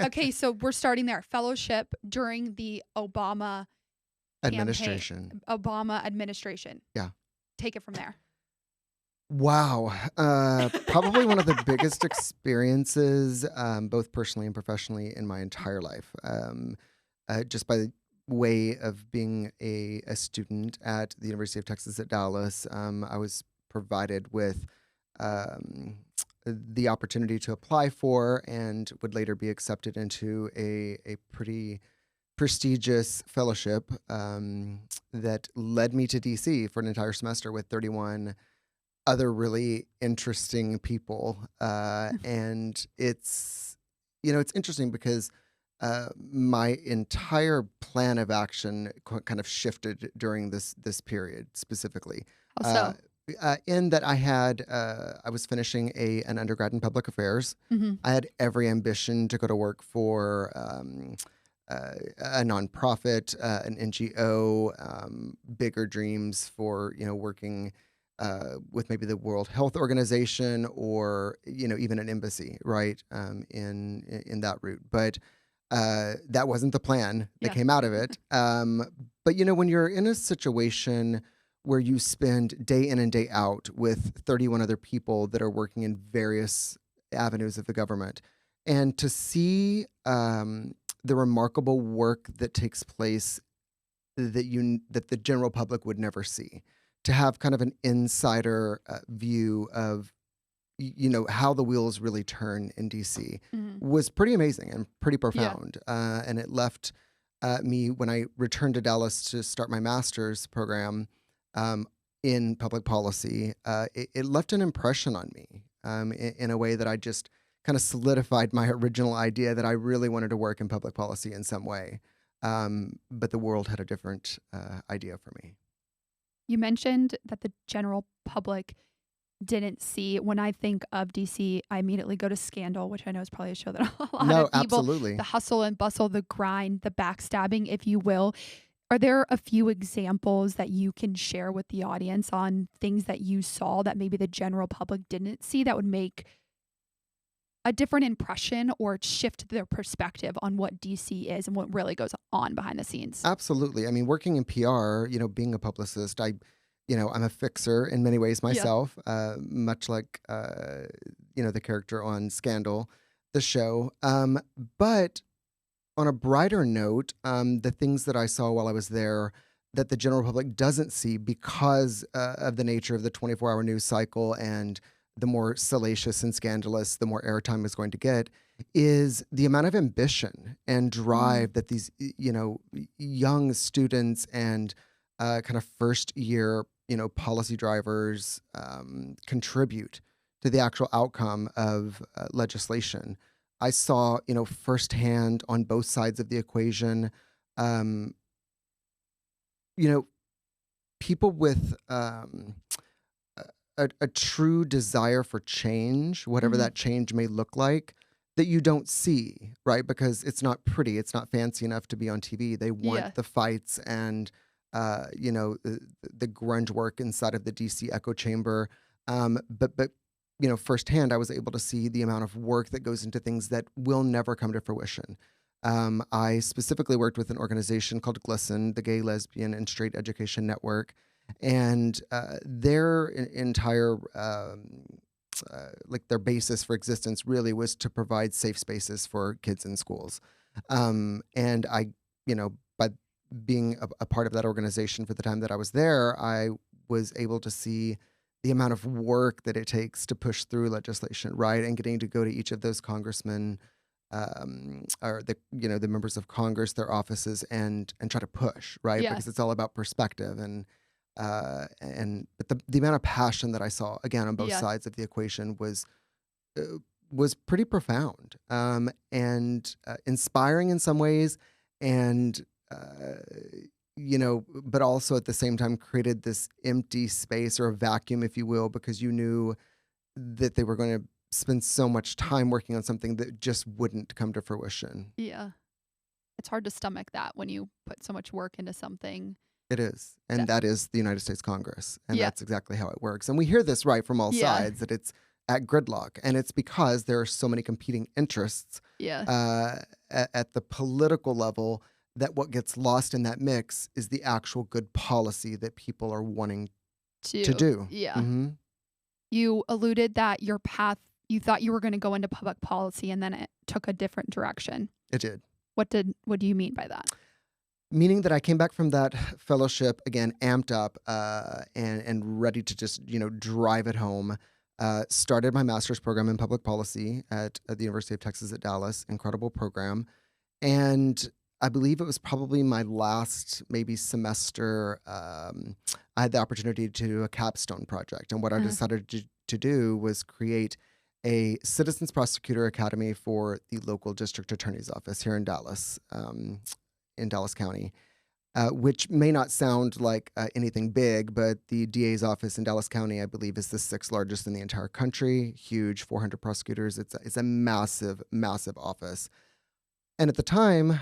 Okay, so we're starting there. Fellowship during the campaign, Administration. Obama administration. Yeah. Take it from there. Wow. Probably one of the biggest experiences, both personally and professionally, in my entire life. Just by the way of being a student at the University of Texas at Dallas, I was provided with um, the opportunity to apply for and would later be accepted into a pretty prestigious fellowship that led me to DC for an entire semester with 31 other really interesting people. And it's interesting because my entire plan of action kind of shifted during this period specifically. Uh, Also, in that I was finishing an undergrad in public affairs. mhm. I had every ambition to go to work for a nonprofit, an NGO, bigger dreams for working with maybe the World Health Organization or even an embassy, right? In that route, but that wasn't the plan that Yeah. came out of it. But when you're in a situation where you spend day in and day out with 31 other people that are working in various avenues of the government, and to see the remarkable work that takes place that the general public would never see, to have kind of an insider view of how the wheels really turn in DC Mhm. was pretty amazing and pretty Yeah. profound. And it left me, when I returned to Dallas to start my master's program um, in public policy, it left an impression on me in a way that I just kind of solidified my original idea that I really wanted to work in public policy in some way. But the world had a different idea for me. You mentioned that the general public didn't see. When I think of DC, I immediately go to Scandal, which I know is probably a show that a lot No, of people, the absolutely. hustle and bustle, the grind, the backstabbing, if you will. Are there a few examples that you can share with the audience on things that you saw that maybe the general public didn't see that would make a different impression or shift their perspective on what DC is and what really goes on behind the scenes? Absolutely. I mean, working in PR, being a publicist, I'm a fixer in many ways Yeah. myself, much like, the character on Scandal, the show. But on a brighter note, the things that I saw while I was there that the general public doesn't see because of the nature of the 24-hour news cycle, and the more salacious and scandalous, the more airtime is going to get, is the amount of ambition and Mm. drive that these, young students and kind of first year, policy drivers contribute to the actual outcome of legislation. I saw, firsthand on both sides of the equation, um, you know, people with a true desire for change, whatever Mhm. that change may look like, that you don't see, right? Because it's not pretty, it's not fancy enough to be on TV. They want Yeah. the fights and, the grunge work inside of the DC echo chamber. But firsthand, I was able to see the amount of work that goes into things that will never come to fruition. I specifically worked with an organization called GLSEN, the Gay, Lesbian, and Straight Education Network, and their entire like their basis for existence really was to provide safe spaces for kids in schools. And by being a part of that organization for the time that I was there, I was able to see the amount of work that it takes to push through legislation, right? And getting to go to each of those congressmen or the members of Congress, their offices, and try to push, right? Yeah. Because it's all about perspective. But the amount of passion that I saw again on both Yeah. sides of the equation was pretty profound, and inspiring in some ways, and but also at the same time created this empty space or a vacuum, if you will, because you knew that they were going to spend so much time working on something that just wouldn't come to fruition. Yeah. It's hard to stomach that when you put so much work into something It is. And that that is the United States Congress. And yeah. that's exactly how it works. And we hear this right from all Yeah. sides that it's at gridlock. And it's because there are so many competing interests Yeah. uh, at the political level that what gets lost in that mix is the actual good policy that people are wanting to To do. yeah. Hmm. You alluded that your path, you thought you were going to go into public policy and then it took a different direction. It did. What do you mean by that? Meaning that I came back from that fellowship again, amped up and ready to just drive it home. Started my master's program in public policy at the University of Texas at Dallas. Incredible program, and I believe it was probably my last maybe semester. I had the opportunity to do a capstone project, and what I Uh, decided to do was create a Citizens Prosecutor Academy for the local district attorney's office here in Dallas County, which may not sound like anything big, but the DA's office in Dallas County, I believe, is the sixth largest in the entire country. Huge, 400 prosecutors. It's a massive, massive office. And at the time,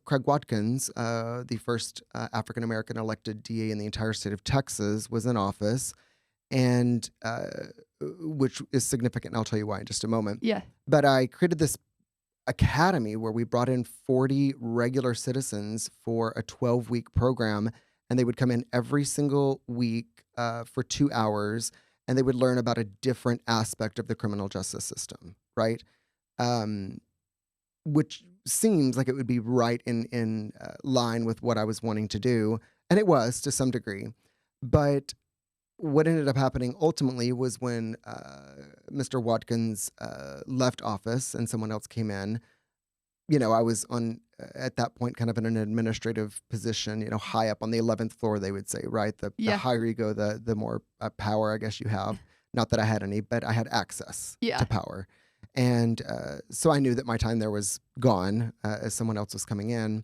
Craig Watkins, the first African American elected DA in the entire state of Texas, was in office, and which is significant. And I'll tell you why in just a moment. yeah. But I created this academy where we brought in 40 regular citizens for a 12-week program, and they would come in every single week for 2 hours, and they would learn about a different aspect of the criminal justice system, right? Which seems like it would be right in line with what I was wanting to do, and it was to some degree. But what ended up happening ultimately was when Mr. Watkins left office and someone else came in. I was on at that point kind of in an administrative position, high up on the 11th floor, they would say, right? The Yeah. higher you go, the more power I guess you have. Not that I had any, but I had access Yeah. to power. And so I knew that my time there was gone as someone else was coming in.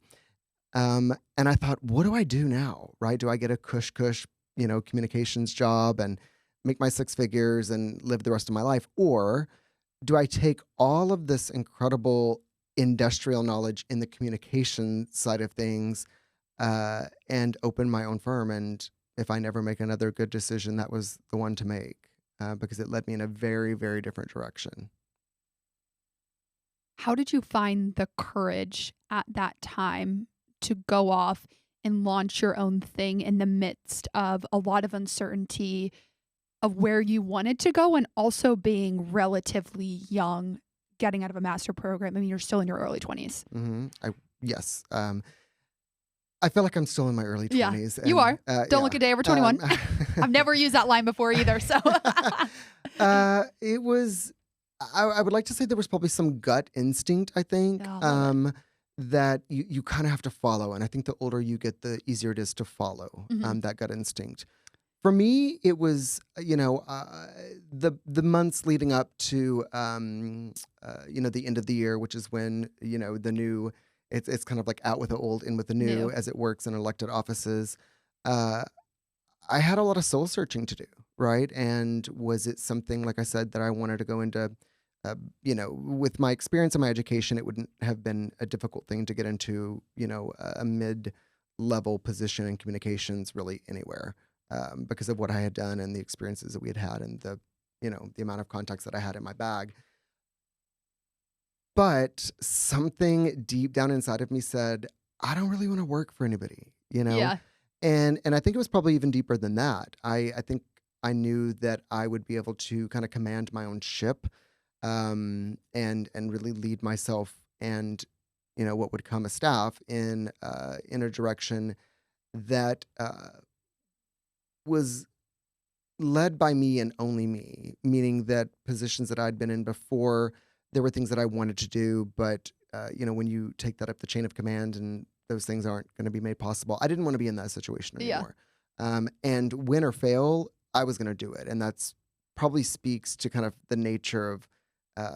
And I thought, what do I do now, right? Do I get a cush, communications job and make my six figures and live the rest of my life? Or do I take all of this incredible industrial knowledge in the communication side of things and open my own firm? And if I never make another good decision, that was the one to make because it led me in a very, very different direction. How did you find the courage at that time to go off and launch your own thing in the midst of a lot of uncertainty of where you wanted to go and also being relatively young, getting out of a master program? I mean, you're still in your early 20s. Yes. I feel like I'm still in my early Yeah, 20s. you are. Don't look yeah. a day over 21. I've never used that line before either. So, It was, I would like to say there was probably some gut instinct, I think, Yeah, I love that you kind of have to follow. And I think the older you get, the easier it is to follow Mhm. that gut instinct. For me, it was, the months leading up to, the end of the year, which is when, the new, it's kind of like out with the old, in with the new, New. as it works in elected offices. Uh, I had a lot of soul searching to do, right? And was it something, like I said, that I wanted to go into? With my experience and my education, it wouldn't have been a difficult thing to get into, a mid-level position in communications really anywhere because of what I had done and the experiences that we had had and the amount of contacts that I had in my bag. But something deep down inside of me said, I don't really want to work for anybody. Yeah. And I think it was probably even deeper than that. I think I knew that I would be able to kind of command my own ship, and really lead myself and what would come a staff in a direction that was led by me and only me, meaning that positions that I'd been in before, there were things that I wanted to do, but when you take that up the chain of command and those things aren't going to be made possible, I didn't want to be in that situation Yeah. anymore. And win or fail, I was going to do it, and that's probably speaks to kind of the nature of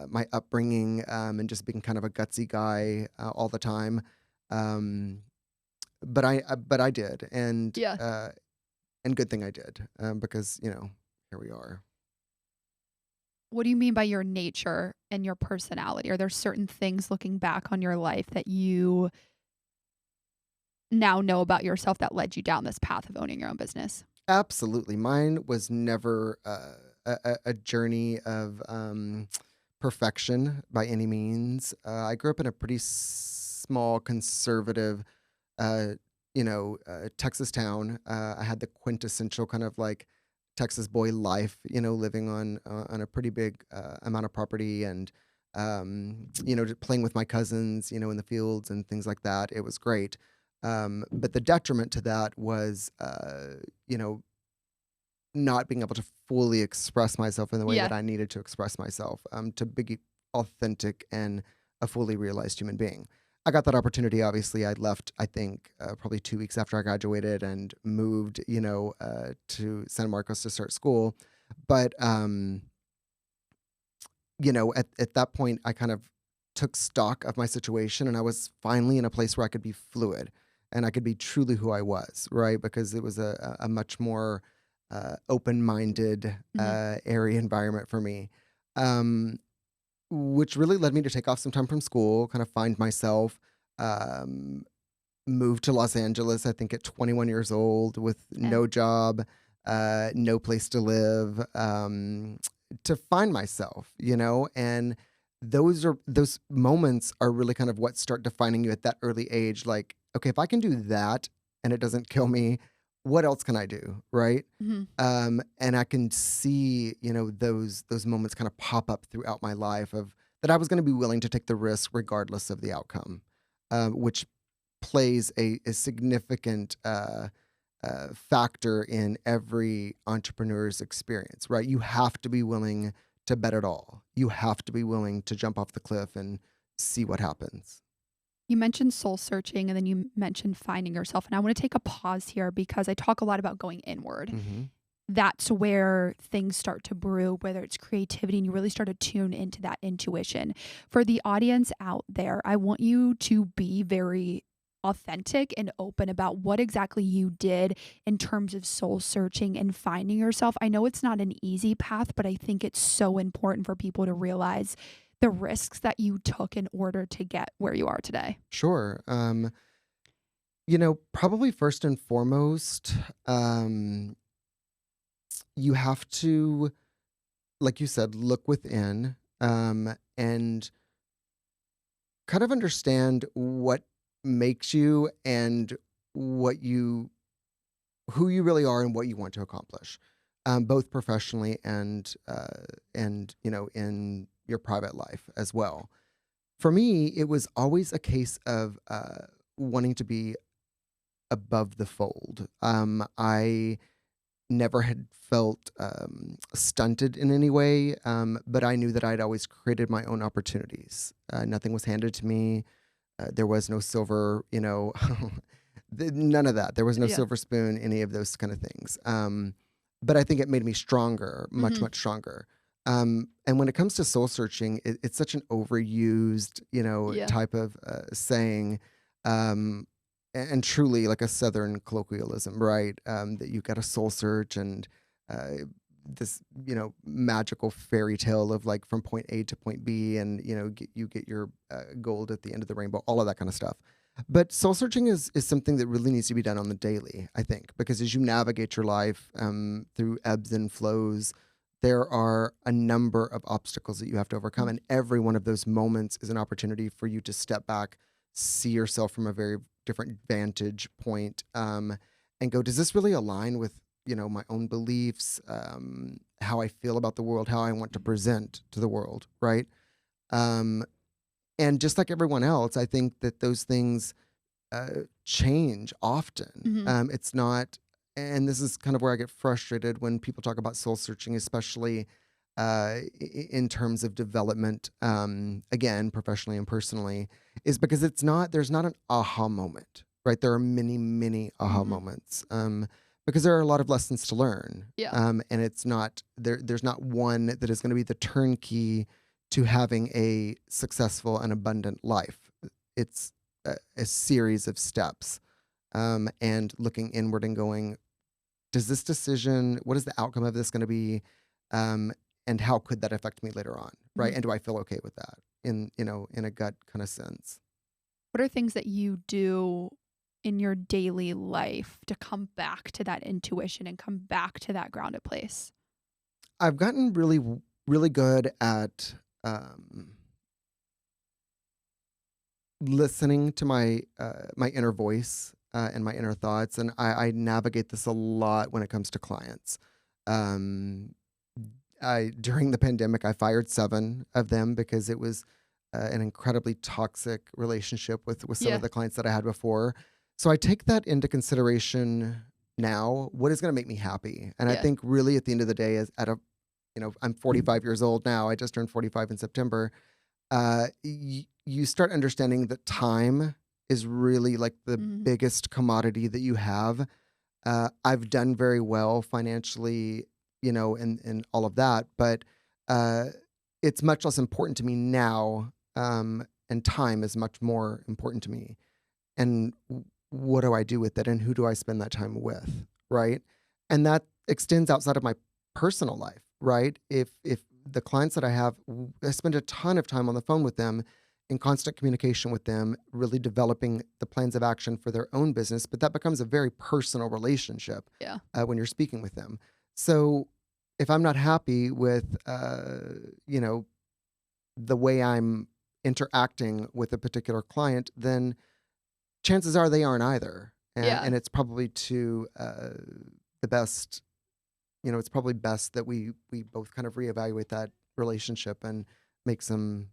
my upbringing and just being kind of a gutsy guy all the time. Um, but I did, Yeah. and good thing I did because here we are. What do you mean by your nature and your personality? Are there certain things looking back on your life that you now know about yourself that led you down this path of owning your own business? Absolutely, mine was never a journey of perfection by any means. I grew up in a pretty small, conservative, uh, Texas town. I had the quintessential kind of like Texas boy life, living on a pretty big amount of property and just playing with my cousins, in the fields and things like that. It was great. But the detriment to that was, you know, not being able to fully express myself in the way that Yeah. I needed to express myself, to be authentic and a fully realized human being. I got that opportunity. Obviously, I left, I think, probably 2 weeks after I graduated and moved, to San Marcos to start school. But, at that point, I kind of took stock of my situation and I was finally in a place where I could be fluid and I could be truly who I was, right? Because it was a much more open minded, Mhm. airy environment for me. Um, which really led me to take off some time from school, kind of find myself, um, move to Los Angeles, I think at 21 years old with Yeah. no job, no place to live, to find myself, and those moments are really kind of what start defining you at that early age. Like, okay, if I can do that and it doesn't kill me, what else can I do? Right. Mhm. And I can see, those moments kind of pop up throughout my life of that I was going to be willing to take the risk regardless of the outcome, which plays a significant factor in every entrepreneur's experience, right? You have to be willing to bet it all. You have to be willing to jump off the cliff and see what happens. You mentioned soul searching and then you mentioned finding yourself. And I want to take a pause here because I talk a lot about going inward. Hmm. That's where things start to brew, whether it's creativity and you really start to tune into that intuition. For the audience out there, I want you to be very authentic and open about what exactly you did in terms of soul searching and finding yourself. I know it's not an easy path, but I think it's so important for people to realize the risks that you took in order to get where you are today. Sure. Probably first and foremost, you have to, like you said, look within, and kind of understand what makes you and what you who you really are and what you want to accomplish, both professionally and in your private life as well. For me, it was always a case of wanting to be above the fold. I never had felt stunted in any way, but I knew that I'd always created my own opportunities. Nothing was handed to me. There was no silver, none of that. There was no Yeah. silver spoon, any of those kind of things. But I think it made me stronger, much, Hmm. much stronger. And when it comes to soul searching, it's such an overused, Yeah. type of saying, um, and truly like a Southern colloquialism, right? That you got a soul search and uh, this, magical fairy tale of like from point A to point B, and you get your gold at the end of the rainbow, all of that kind of stuff. But soul searching is something that really needs to be done on the daily, I think, because as you navigate your life through ebbs and flows, there are a number of obstacles that you have to overcome, and every one of those moments is an opportunity for you to step back, see yourself from a very different vantage point, and go, does this really align with my own beliefs, how I feel about the world, how I want to present to the world, right? Um, and just like everyone else, I think that those things change often. Hmm. It's not, and this is kind of where I get frustrated when people talk about soul searching, especially in terms of development, again, professionally and personally, is because there's not an aha moment, right? There are many, many aha Hmm. moments. Because there are a lot of lessons to learn. Yeah. And it's not there's not one that is going to be the turnkey to having a successful and abundant life. It's a series of steps, and looking inward and going, does this decision, what is the outcome of this going to be, um, and how could that affect me later on, right? Hmm. And do I feel okay with that in a gut kind of sense? What are things that you do in your daily life to come back to that intuition and come back to that grounded place? I've gotten really good at listening to my inner voice and my inner thoughts, and I navigate this a lot when it comes to clients. Um, I during the pandemic, I fired 7 of them because it was an incredibly toxic relationship with some of Yeah. the clients that I had before. So I take that into consideration now. What is going to make me happy? And I Yeah. think really at the end of the day, is at a I'm 45 years old now. I just turned 45 in September. You start understanding that time is really like the Mhm. biggest commodity that you have. I've done very well financially, and all of that, but uh, it's much less important to me now, and time is much more important to me. And what do I do with it, and who do I spend that time with, right? And that extends outside of my personal life, right? If the clients that I have, I spend a ton of time on the phone with them, in constant communication with them, really developing the plans of action for their own business. But that becomes a very personal relationship Yeah. when you're speaking with them. So if I'm not happy with, the way I'm interacting with a particular client, then chances are they aren't either. And Yeah. it's probably to the best, it's probably best that we both kind of reevaluate that relationship and make some,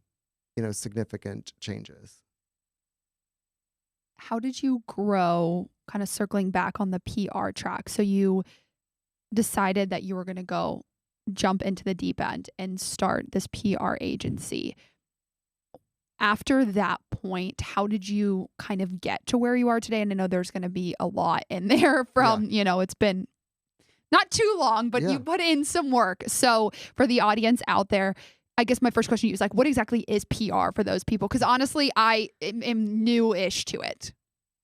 significant changes. How did you grow, kind of circling back on the PR track? So you decided that you were going to go jump into the deep end and start this PR agency. After that point, how did you kind of get to where you are today? And I know there's going to be a lot in there Yeah. from, it's been not too long, but you Yeah. put in some work. So for the audience out there, I guess my first question to you is like, what exactly is PR for those people? Because honestly, I am new-ish to it.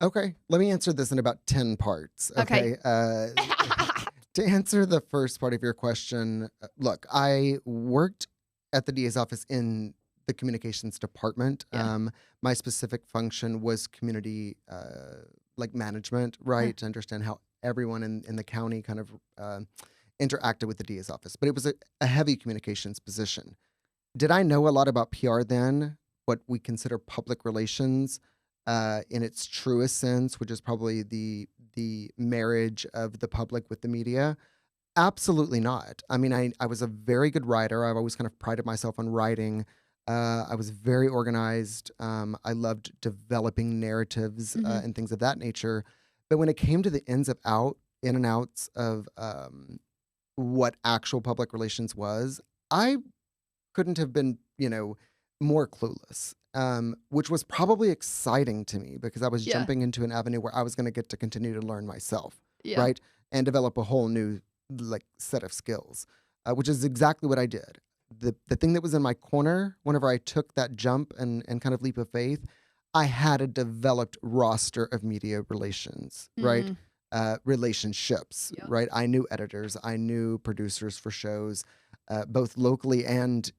Okay. Let me answer this in about 10 parts. Okay. Okay. To answer the first part of your question, look, I worked at the DA's office in the communications department. Yeah. My specific function was community, like management, right? To understand how everyone in the county kind of interacted with the DA's office. But it was a heavy communications position. Did I know a lot about PR then? What we consider public relations, in its truest sense, which is probably the marriage of the public with the media? Absolutely not. I mean, I was a very good writer. I've always kind of prided myself on writing. I was very organized. I loved developing narratives Mhm. and things of that nature. But when it came to the in and outs of what actual public relations was, I couldn't have been, more clueless. Which was probably exciting to me because I was Yeah. jumping into an avenue where I was going to get to continue to learn myself, Yeah. right, and develop a whole new like set of skills, which is exactly what I did. The thing that was in my corner whenever I took that jump and kind of leap of faith, I had a developed roster of media relations, right? Mm. Relationships, Yeah. right? I knew editors, I knew producers for shows, both locally and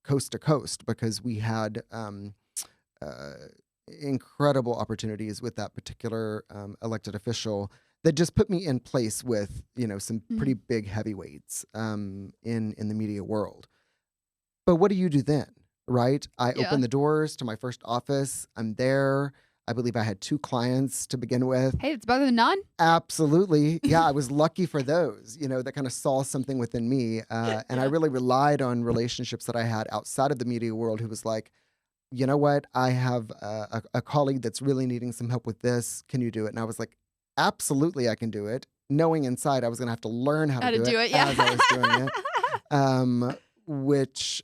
coast to coast, because we had uh, incredible opportunities with that particular elected official that just put me in place with some pretty Mhm. big heavyweights in the media world. But what do you do then, right? I Yeah. open the doors to my first office. I'm there. I believe I had 2 clients to begin with. Hey, it's better than none. Absolutely. Yeah, I was lucky for those, that kind of saw something within me. And I Yeah. really relied on relationships that I had outside of the media world who was like, you know what? I have a colleague that's really needing some help with this. Can you do it? And I was like, absolutely, I can do it. Knowing inside I was going to have to learn how to How to do it do it. Yeah. as I was doing it, which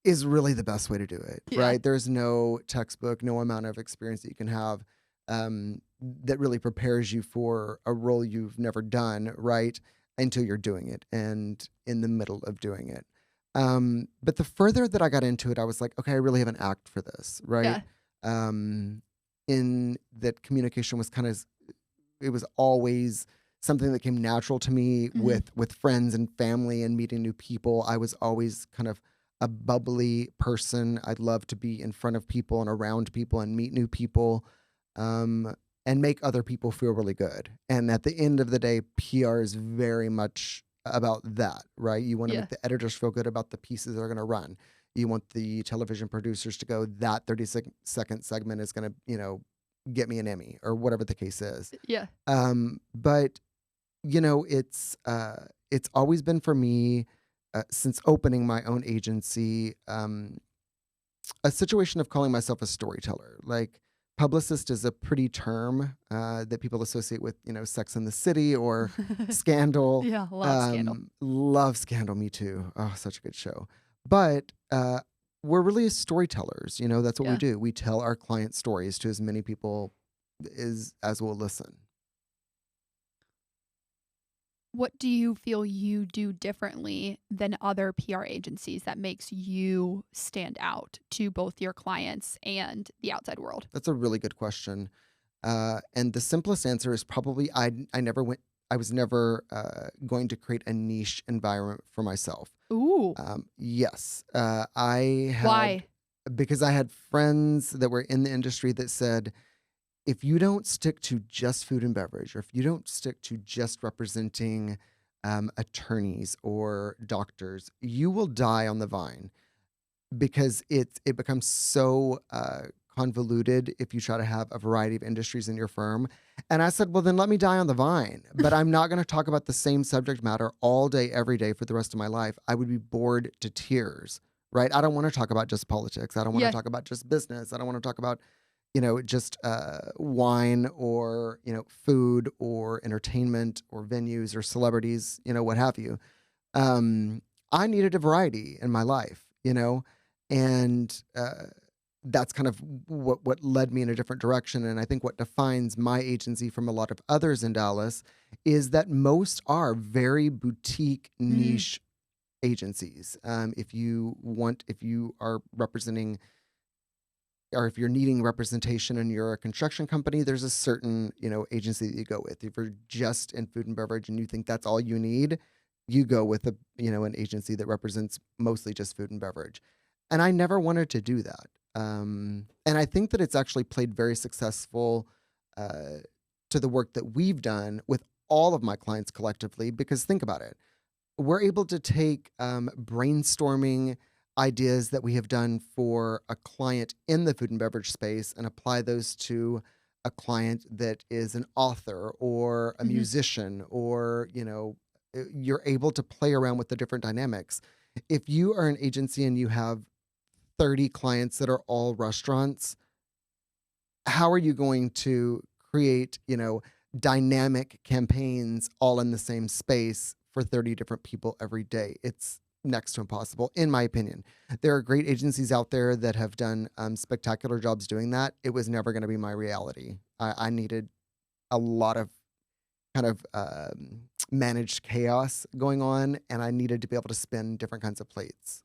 is really the best way to do it, Yeah. right? There's no textbook, no amount of experience that you can have that really prepares you for a role you've never done, right? Until you're doing it and in the middle of doing it. But the further that I got into it, I was like, okay, I really have an act for this, right? Yeah. Um, in that communication was kind of, it was always something that came natural to me Mhm. with friends and family and meeting new people. I was always kind of a bubbly person. I'd love to be in front of people and around people and meet new people, um, and make other people feel really good. And at the end of the day, PR is very much about that, right? You want to Yeah. make the editors feel good about the pieces that are going to run. You want the television producers to go, that 30-second segment is going to, get me an Emmy or whatever the case is. Yeah. But it's always been for me, since opening my own agency, a situation of calling myself a storyteller. Like, publicist is a pretty term that people associate with, Sex and the City or Scandal. Yeah, love Scandal. Love Scandal, me too. Oh, such a good show. But we're really storytellers. That's what we Yeah. do. We tell our client stories to as many people as will listen. What do you feel you do differently than other PR agencies that makes you stand out to both your clients and the outside world? That's a really good question. And the simplest answer is probably I was never going to create a niche environment for myself. Ooh, Yes, why? because I had friends that were in the industry that said, if you don't stick to just food and beverage, or if you don't stick to just representing attorneys or doctors, you will die on the vine, because it becomes so convoluted if you try to have a variety of industries in your firm. And I said, well, then let me die on the vine. But I'm not going to talk about the same subject matter all day, every day for the rest of my life. I would be bored to tears, right? I don't want to talk about just politics. I don't want to Yeah. talk about just business. I don't want to talk about, just wine or, food or entertainment or venues or celebrities, what have you. Um, I needed a variety in my life, and that's kind of what led me in a different direction. And I think what defines my agency from a lot of others in Dallas is that most are very boutique, Mm, niche agencies. If you are representing, or if you're needing representation and you're a construction company, there's a certain, agency that you go with. If you're just in food and beverage and you think that's all you need, you go with an agency that represents mostly just food and beverage. And I never wanted to do that. And I think that it's actually played very successful uh, to the work that we've done with all of my clients collectively, because think about it, we're able to take brainstorming ideas that we have done for a client in the food and beverage space and apply those to a client that is an author or a mhm. musician, or you're able to play around with the different dynamics. If you are an agency and you have 30 clients that are all restaurants, how are you going to create, dynamic campaigns all in the same space for 30 different people every day? It's next to impossible, in my opinion. There are great agencies out there that have done spectacular jobs doing that. It was never going to be my reality. I needed a lot of kind of managed chaos going on, and I needed to be able to spin different kinds of plates.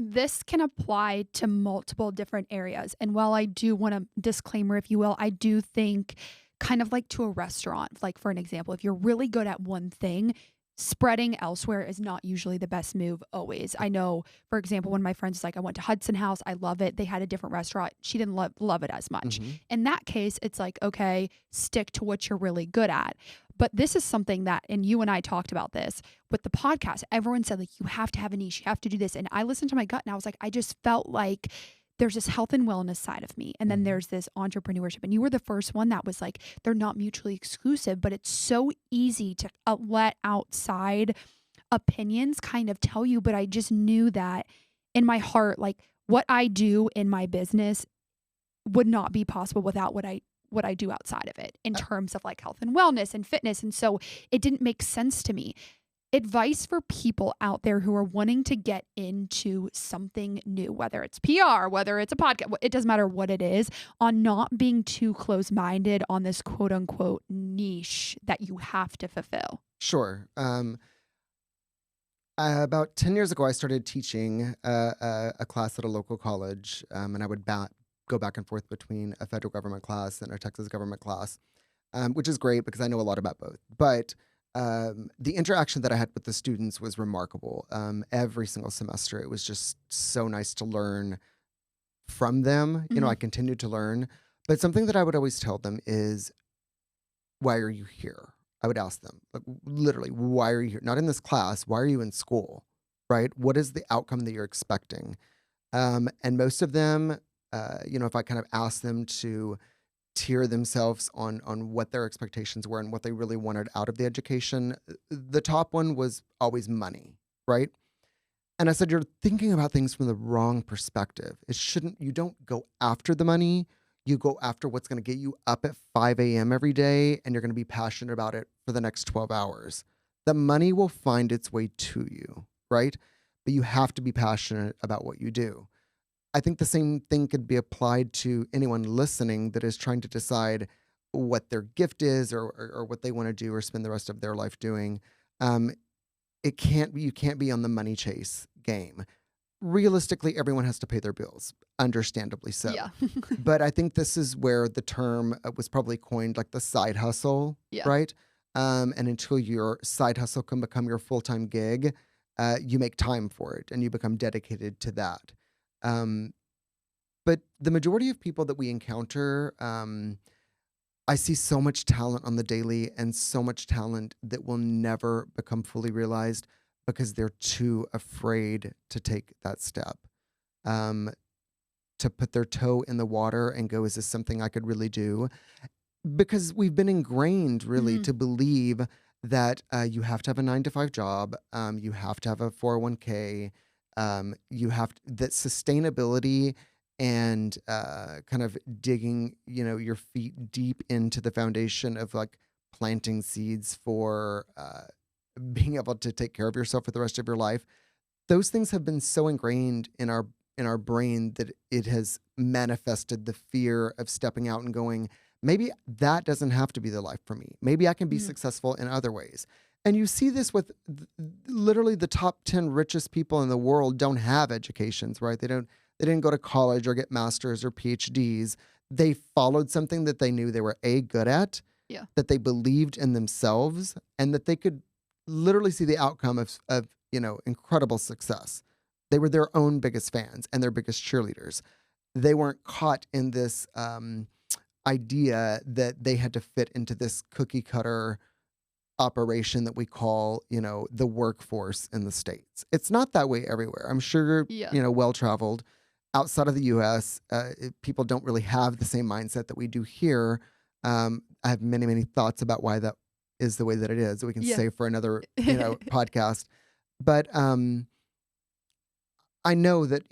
This can apply to multiple different areas. And while I do want a disclaimer, if you will, I do think kind of like to a restaurant, like for an example, if you're really good at one thing, spreading elsewhere is not usually the best move always. I know, for example, one of my friends is like, I went to Hudson House. I love it. They had a different restaurant. She didn't love it as much. Hmm. In that case, it's like, okay, stick to what you're really good at. But this is something that, and you and I talked about this with the podcast, everyone said, like, you have to have a niche, you have to do this. And I listened to my gut and I was like, I just felt like there's this health and wellness side of me. And then Hmm. there's this entrepreneurship. And you were the first one that was like, they're not mutually exclusive, but it's so easy to let outside opinions kind of tell you. But I just knew that in my heart, like what I do in my business would not be possible without what I do outside of it in terms of like health and wellness and fitness. And so it didn't make sense to me. Advice for people out there who are wanting to get into something new, whether it's PR, whether it's a podcast, it doesn't matter what it is, on not being too close minded on this quote unquote niche that you have to fulfill. Sure. About 10 years ago, I started teaching a class at a local college, and I would go back and forth between a federal government class and a Texas government class, which is great because I know a lot about both. But the interaction that I had with the students was remarkable. Every single semester, it was just so nice to learn from them. Mhm. I continued to learn. But something that I would always tell them is, why are you here? I would ask them, like, literally, why are you here? Not in this class. Why are you in school? Right? What is the outcome that you're expecting? And most of them, if I kind of ask them to tier themselves on what their expectations were and what they really wanted out of the education, the top one was always money, right? And I said, you're thinking about things from the wrong perspective. You don't go after the money. You go after what's going to get you up at 5 a.m. every day, and you're going to be passionate about it for the next 12 hours. The money will find its way to you, right? But you have to be passionate about what you do. I think the same thing could be applied to anyone listening that is trying to decide what their gift is, or what they want to do or spend the rest of their life doing. Um, you can't be on the money chase game. Realistically, everyone has to pay their bills, understandably so. Yeah. But I think this is where the term was probably coined, like the side hustle, Yeah. right? And until your side hustle can become your full-time gig, you make time for it and you become dedicated to that. Um, but the majority of people that we encounter, I see so much talent on the daily and so much talent that will never become fully realized because they're too afraid to take that step, um, to put their toe in the water and go, is this something I could really do? Because we've been ingrained really Mhm. to believe that you have to have a 9 to 5 job, you have to have a 401k, that sustainability and kind of digging, your feet deep into the foundation of like planting seeds for being able to take care of yourself for the rest of your life. Those things have been so ingrained in our brain that it has manifested the fear of stepping out and going, maybe that doesn't have to be the life for me. Maybe I can be Mhm. successful in other ways. And you see this with literally the top 10 richest people in the world don't have educations, right? They didn't go to college or get masters or PhDs. They followed something that they knew they were good at, Yeah. that they believed in themselves, and that they could literally see the outcome of incredible success. They were their own biggest fans and their biggest cheerleaders. They weren't caught in this idea that they had to fit into this cookie cutter operation that we call, the workforce in the States. It's not that way everywhere. I'm sure, Yeah. well traveled outside of the US, people don't really have the same mindset that we do here. I have many, many thoughts about why that is the way that it is that we can Yeah. save for another, podcast. But I know that,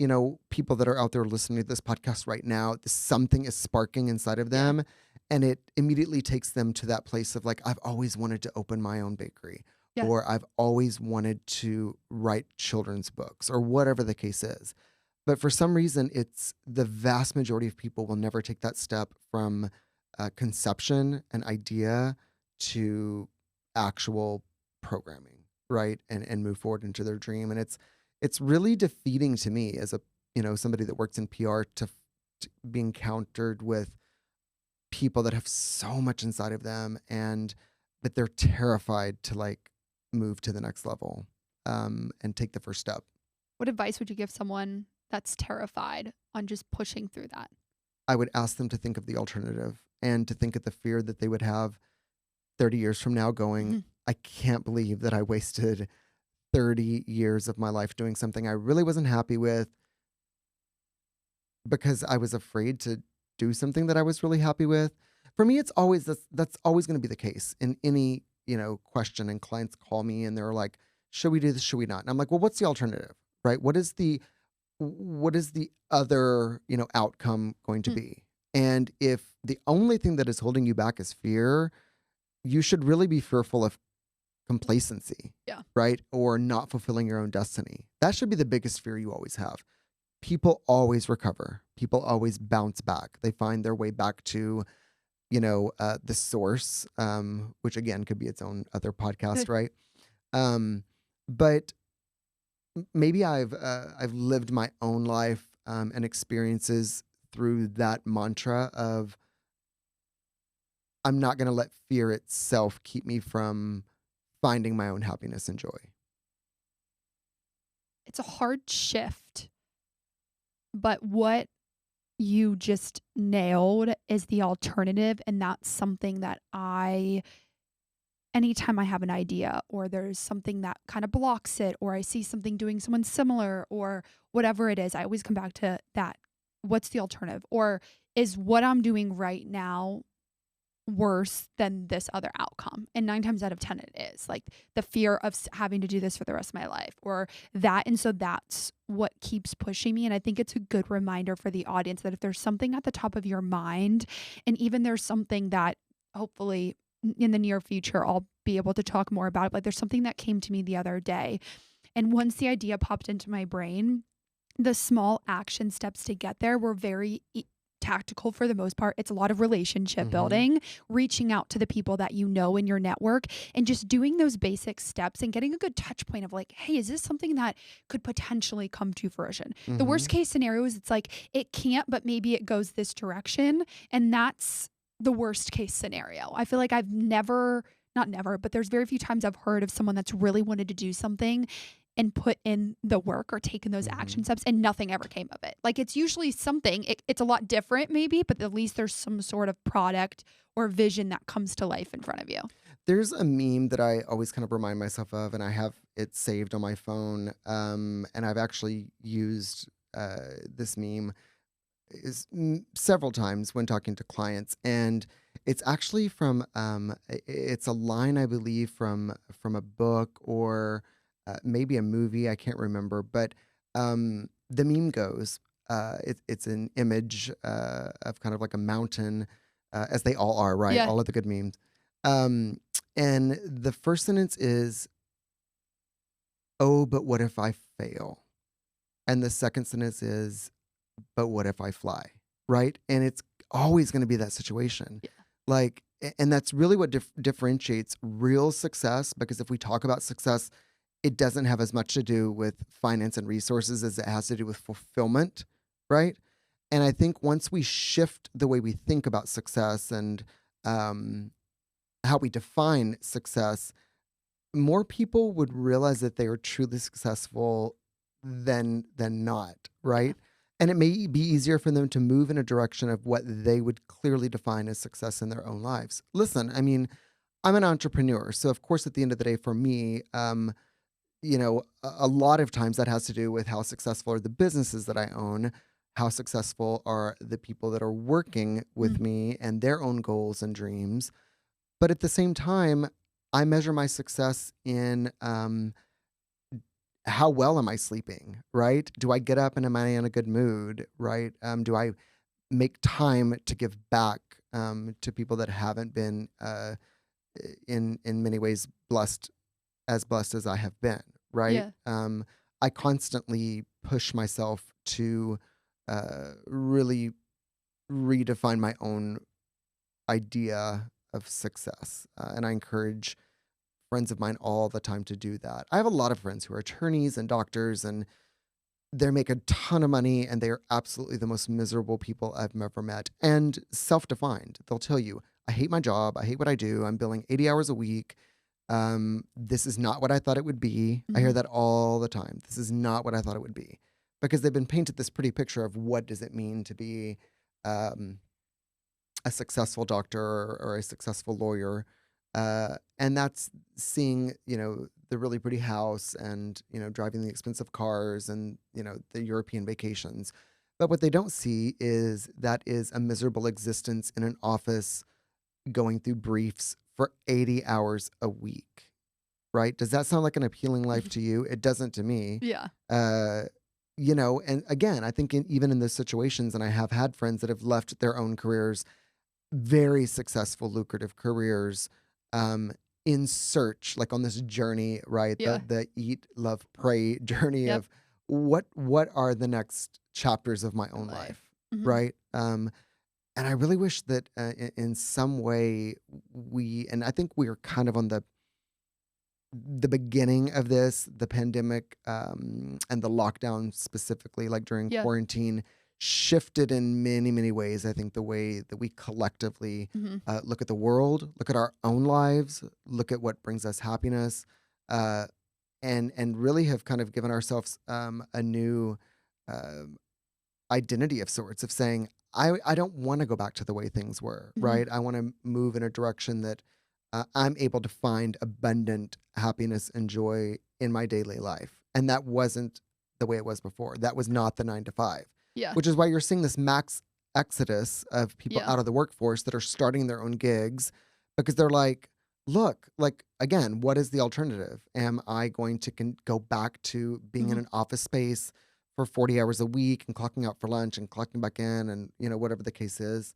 people that are out there listening to this podcast right now, something is sparking inside of Yeah. them. And it immediately takes them to that place of like, I've always wanted to open my own bakery, Yeah. or I've always wanted to write children's books, or whatever the case is. But for some reason, it's the vast majority of people will never take that step from conception and idea to actual programming, right? And move forward into their dream. And it's really defeating to me as a somebody that works in PR to be encountered with people that have so much inside of them, and but they're terrified to like move to the next level, and take the first step. What advice would you give someone that's terrified on just pushing through that? I would ask them to think of the alternative and to think of the fear that they would have 30 years from now going, Mhm. I can't believe that I wasted 30 years of my life doing something I really wasn't happy with because I was afraid to do something that I was really happy with. For me, that's always going to be the case in any, question, and clients call me and they're like, should we do this? Should we not? And I'm like, well, what's the alternative? Right? What is the other, outcome going to Mm. be? And if the only thing that is holding you back is fear, you should really be fearful of complacency, Yeah. right? Or not fulfilling your own destiny. That should be the biggest fear you always have. People always recover. People always bounce back. They find their way back to, the source, which again could be its own other podcast, right? Um, but maybe I've lived my own life, and experiences through that mantra of I'm not going to let fear itself keep me from finding my own happiness and joy. It's a hard shift, but what you just nailed is the alternative, and that's something that I anytime I have an idea or there's something that kind of blocks it, or I see something doing someone similar or whatever it is, I always come back to that. What's the alternative? Or is what I'm doing right now worse than this other outcome? And 9 times out of 10 it is. Like the fear of having to do this for the rest of my life or that. And so that's what keeps pushing me. And I think it's a good reminder for the audience that if there's something at the top of your mind, and even there's something that hopefully in the near future I'll be able to talk more about it. Like there's something that came to me the other day. And once the idea popped into my brain, the small action steps to get there were very tactical for the most part. It's a lot of relationship building, reaching out to the people that you know in your network, and just doing those basic steps and getting a good touch point of like, hey, is this something that could potentially come to fruition? The worst case scenario is it's like, it can't, but maybe it goes this direction. And that's the worst case scenario. I feel like I've never, not never, but there's very few times I've heard of someone that's really wanted to do something and put in the work or taken those action steps and nothing ever came of it. Like it's usually something, it's a lot different maybe, but at least there's some sort of product or vision that comes to life in front of you. There's a meme that I always kind of remind myself of, and I have it saved on my phone. And I've actually used this meme several times when talking to clients, and it's actually from it's a line I believe from a book or maybe a movie. I can't remember, but the meme goes, it's an image of kind of like a mountain, as they all are, right? Yeah. All of the good memes. And the first sentence is, "Oh, but what if I fail?" And the second sentence is, "But what if I fly?" Right? And it's always going to be that situation. Yeah. Like, and that's really what differentiates real success, because if we talk about success, it doesn't have as much to do with finance and resources as it has to do with fulfillment, right? And I think once we shift the way we think about success and how we define success, more people would realize that they are truly successful than not, right? And it may be easier for them to move in a direction of what they would clearly define as success in their own lives. Listen, I mean, I'm an entrepreneur, so of course, at the end of the day, for me, a lot of times that has to do with how successful are the businesses that I own, how successful are the people that are working with me and their own goals and dreams. But at the same time, I measure my success in how well am I sleeping, right? Do I get up and am I in a good mood, right? Do I make time to give back to people that haven't been in many ways blessed as I have been, right? Yeah. I constantly push myself to really redefine my own idea of success. And I encourage friends of mine all the time to do that. I have a lot of friends who are attorneys and doctors, and they make a ton of money, and they are absolutely the most miserable people I've ever met, and self-defined. They'll tell you, I hate my job. I hate what I do. I'm billing 80 hours a week. This is not what I thought it would be. I hear that all the time. This is not what I thought it would be, because they've been painted this pretty picture of what does it mean to be a successful doctor or a successful lawyer. And that's seeing, the really pretty house and, driving the expensive cars and, the European vacations. But what they don't see is that is a miserable existence in an office going through briefs for 80 hours a week, right? Does that sound like an appealing life to you? It doesn't to me. Yeah. And again, I think even in those situations, and I have had friends that have left their own careers, very successful, lucrative careers, in search, like on this journey, right? Yeah. The eat, love, pray journey of what are the next chapters of my own life, right? And I really wish that in some way and I think we are kind of on the beginning of this, the pandemic, and the lockdown specifically, like during quarantine, shifted in many, many ways. I think the way that we collectively look at the world, look at our own lives, look at what brings us happiness, and really have kind of given ourselves a new identity of sorts of saying, I don't want to go back to the way things were, right? I want to move in a direction that I'm able to find abundant happiness and joy in my daily life. And that wasn't the way it was before. That was not the 9 to 5, Yeah. which is why you're seeing this max exodus of people Yeah. out of the workforce that are starting their own gigs because they're like, look, like, again, what is the alternative? Am I going to go back to being in Mhm. an office space for 40 hours a week and clocking out for lunch and clocking back in and, whatever the case is?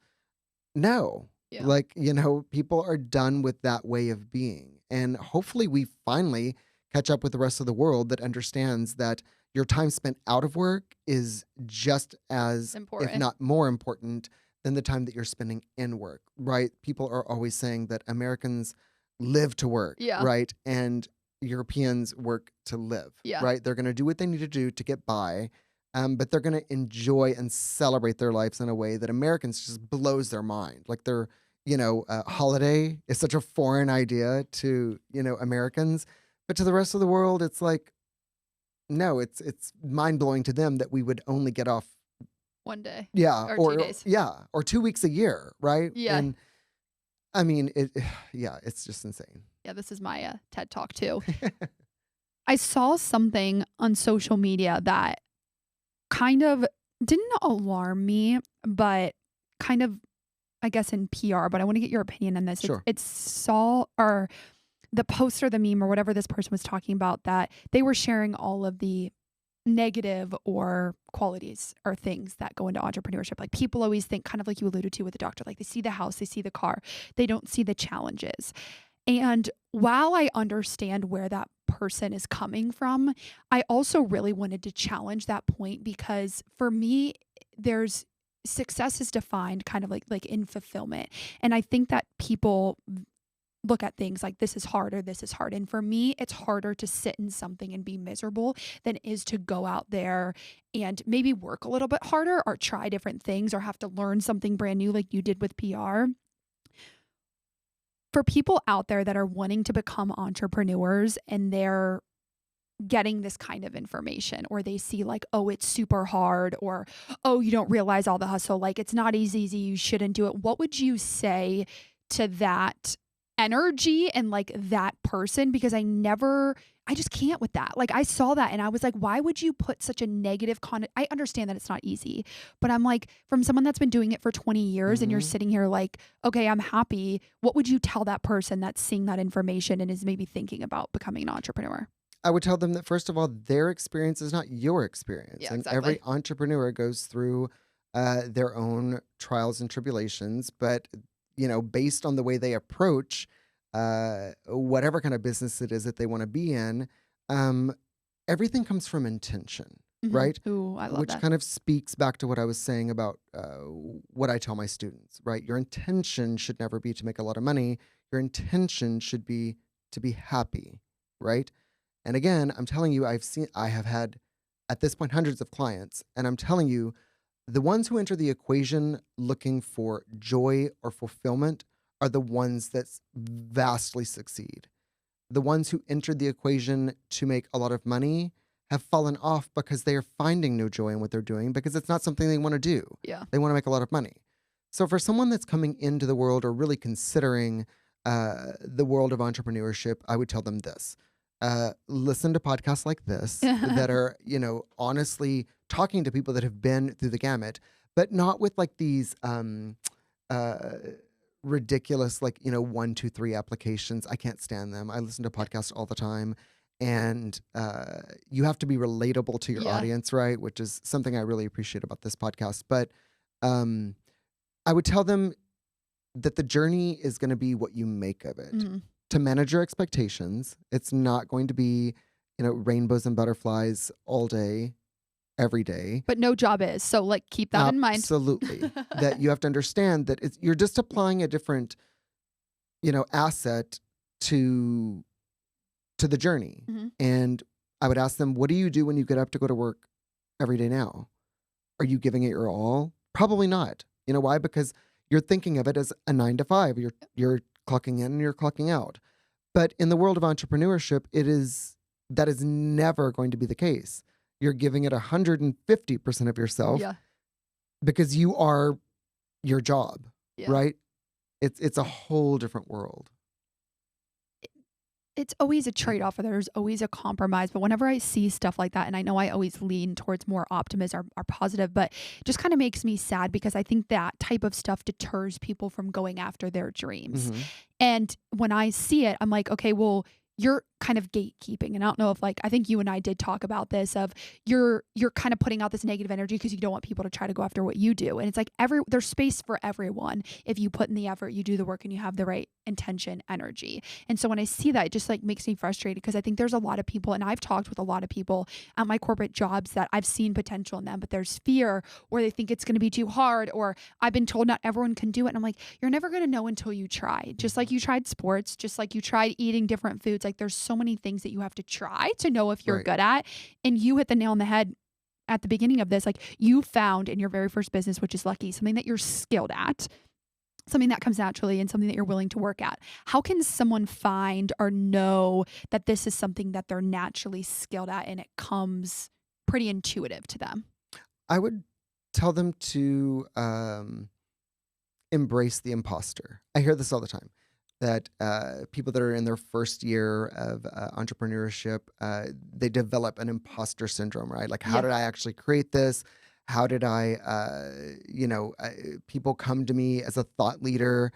No. Yeah. Like, people are done with that way of being. And hopefully we finally catch up with the rest of the world that understands that your time spent out of work is just as, if Important. not more important than the time that you're spending in work, right? People are always saying that Americans live to work, Yeah. right? And Europeans work to live, Yeah. right? They're going to do what they need to do to get by. But they're going to enjoy and celebrate their lives in a way that Americans just blows their mind. Like holiday is such a foreign idea to, Americans, but to the rest of the world, it's like, no, it's mind blowing to them that we would only get off, One day yeah, or 2 or days. yeah, or 2 weeks a year, right? Yeah. And I mean, yeah, it's just insane. Yeah, this is my TED Talk too. I saw something on social media that kind of didn't alarm me, but kind of, I guess, in PR, but I want to get your opinion on this. Sure. It's saw or the post or the meme or whatever this person was talking about, that they were sharing all of the negative or qualities or things that go into entrepreneurship. Like, people always think, kind of like you alluded to with the doctor, like they see the house, they see the car, they don't see the challenges. And while I understand where that person is coming from, I also really wanted to challenge that point, because for me, there's success is defined kind of like in fulfillment. And I think that people look at things like, this is hard or this is hard. And for me, it's harder to sit in something and be miserable than it is to go out there and maybe work a little bit harder or try different things or have to learn something brand new like you did with PR. For people out there that are wanting to become entrepreneurs and they're getting this kind of information, or they see like, oh, it's super hard, or, oh, you don't realize all the hustle, like it's not easy, you shouldn't do it. What would you say to that energy and like that person? Because I just can't with that. Like, I saw that and I was like, why would you put such a negative I understand that it's not easy, but I'm like, from someone that's been doing it for 20 years and you're Mhm. sitting here like, okay, I'm happy. What would you tell that person that's seeing that information and is maybe thinking about becoming an entrepreneur? I would tell them that, first of all, their experience is not your experience. Yeah, And every exactly. entrepreneur goes through their own trials and tribulations. But, based on the way they approach whatever kind of business it is that they want to be in, um, everything comes from intention, right? Ooh, I love Which that. kind of speaks back to what I was saying about what I tell my students, right? Your intention should never be to make a lot of money. Your intention should be to be happy, right? And again, I'm telling you, I have had at this point hundreds of clients, and I'm telling you, the ones who enter the equation looking for joy or fulfillment are the ones that vastly succeed. The ones who entered the equation to make a lot of money have fallen off because they are finding no joy in what they're doing because it's not something they want to do. Yeah. They want to make a lot of money. So for someone that's coming into the world or really considering the world of entrepreneurship, I would tell them this. Listen to podcasts like this that are, honestly talking to people that have been through the gamut, but not with like these uh, ridiculous, like, 1, 2, 3 applications. I can't stand them. I listen to podcasts all the time. And you have to be relatable to your Yeah. audience, right? Which is something I really appreciate about this podcast. But um, I would tell them that the journey is going to be what you make of it. Mhm. To manage your expectations, it's not going to be, rainbows and butterflies all day, every day. But no job is. So like, keep that in mind. Absolutely. That you have to understand that you're just applying a different, asset to the journey. Mhm. And I would ask them, what do you do when you get up to go to work every day now? Are you giving it your all? Probably not. You know why? Because you're thinking of it as a 9 to 5. You're clocking in and you're clocking out. But in the world of entrepreneurship, that is never going to be the case. You're giving it 150% of yourself Yeah. because you are your job, Yeah. right? It's a whole different world. it's always a trade-off or there's always a compromise, but whenever I see stuff like that, and I know I always lean towards more optimism or positive, but it just kind of makes me sad because I think that type of stuff deters people from going after their dreams. Hmm. And when I see it, I'm like, okay, well, you're kind of gatekeeping. And I don't know if, like, I think you and I did talk about this of you're kind of putting out this negative energy because you don't want people to try to go after what you do. And it's like there's space for everyone if you put in the effort, you do the work, and you have the right intention, energy. And so when I see that, it just like makes me frustrated because I think there's a lot of people, and I've talked with a lot of people at my corporate jobs that I've seen potential in them, but there's fear, or they think it's going to be too hard, or I've been told not everyone can do it. And I'm like, you're never going to know until you try. Just like you tried sports, just like you tried eating different foods. Like there's so many things that you have to try to know if you're Right. good at. And you hit the nail on the head at the beginning of this. Like you found in your very first business, which is lucky, something that you're skilled at, something that comes naturally, and something that you're willing to work at. How can someone find or know that this is something that they're naturally skilled at and it comes pretty intuitive to them? I would tell them to embrace the imposter. I hear this all the time that people that are in their first year of entrepreneurship, they develop an imposter syndrome, right? Like, how Yeah. did I actually create this? How did I, people come to me as a thought leader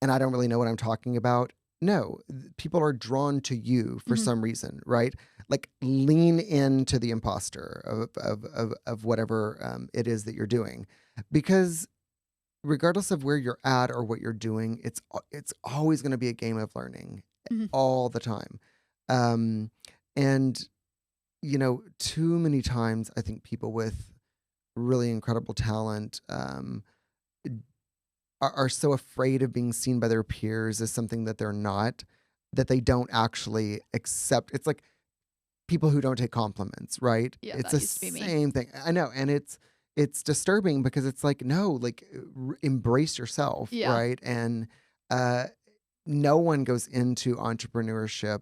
and I don't really know what I'm talking about. No, people are drawn to you for Mhm. some reason, right? Like lean into the imposter of whatever it is that you're doing, because regardless of where you're at or what you're doing, it's always going to be a game of learning Mhm. all the time. Um, and too many times I think people with really incredible talent are so afraid of being seen by their peers as something that they're not, that they don't actually accept. It's like people who don't take compliments, right? Yeah, It's that the used to be me. same thing. I know, and it's disturbing because it's like no, like embrace yourself, Yeah. right? And uh, no one goes into entrepreneurship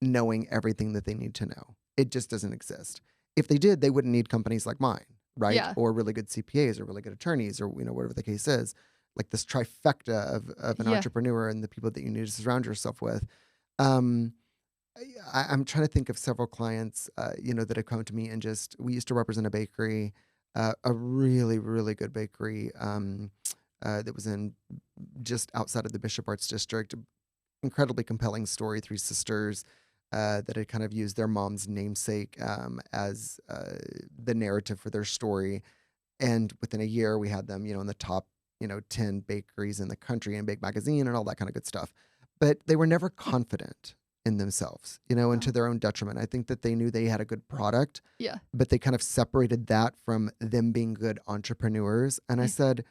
knowing everything that they need to know. It just doesn't exist. If they did, they wouldn't need companies like mine, right? Yeah. Or really good CPAs or really good attorneys or whatever the case is. Like this trifecta of an Yeah. entrepreneur and the people that you need to surround yourself with. Um, I'm trying to think of several clients, that have come to me and just we used to represent a bakery, a really really good bakery that was in just outside of the Bishop Arts District. Incredibly compelling story. Three sisters that had kind of used their mom's namesake as the narrative for their story, and within a year we had them, in the top 10 bakeries in the country and Bake Magazine and all that kind of good stuff. But they were never confident in themselves, and Wow. to their own detriment. I think that they knew they had a good product, Yeah. but they kind of separated that from them being good entrepreneurs. And I Yeah. said,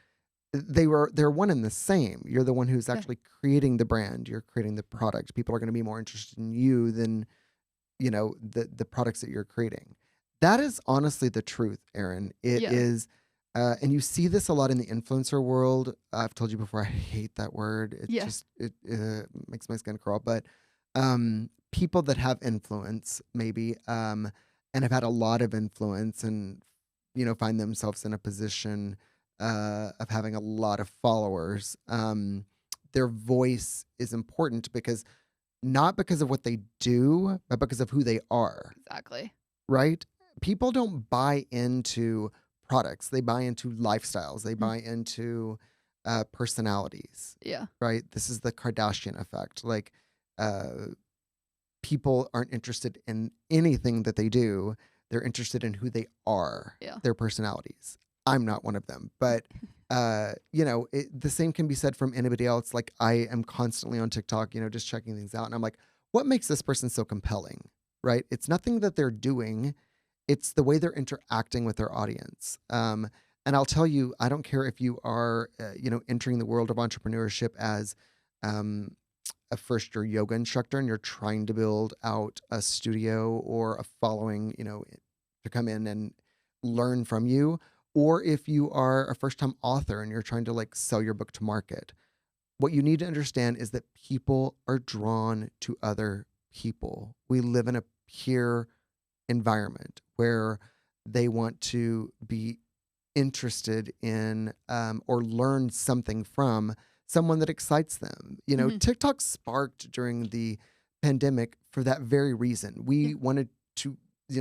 they're one and the same. You're the one who's Yeah. actually creating the brand. You're creating the product. People are going to be more interested in you than the products that you're creating. That is honestly the truth, Erin. It Yeah. is, and you see this a lot in the influencer world. I've told you before, I hate that word. It Yeah. just it makes my skin crawl. But people that have influence, maybe, and have had a lot of influence, and find themselves in a position of having a lot of followers. Their voice is important because not because of what they do, but because of who they are, Exactly. right? People don't buy into products, they buy into lifestyles, they Mhm. buy into personalities, Yeah. right? This is the Kardashian effect. Like, uh, people aren't interested in anything that they do, they're interested in who they are, Yeah. their personalities. I'm not one of them, but the same can be said from anybody else. Like I am constantly on TikTok, just checking things out, and I'm like, what makes this person so compelling, right? It's nothing that they're doing; it's the way they're interacting with their audience. And I'll tell you, I don't care if you are, entering the world of entrepreneurship as um, a first year yoga instructor and you're trying to build out a studio or a following, to come in and learn from you, or if you are a first time author and you're trying to like sell your book to market. What you need to understand is that people are drawn to other people. We live in a peer environment where they want to be interested in or learn something from someone that excites them. Mhm. TikTok sparked during the pandemic for that very reason. Yeah. We wanted to,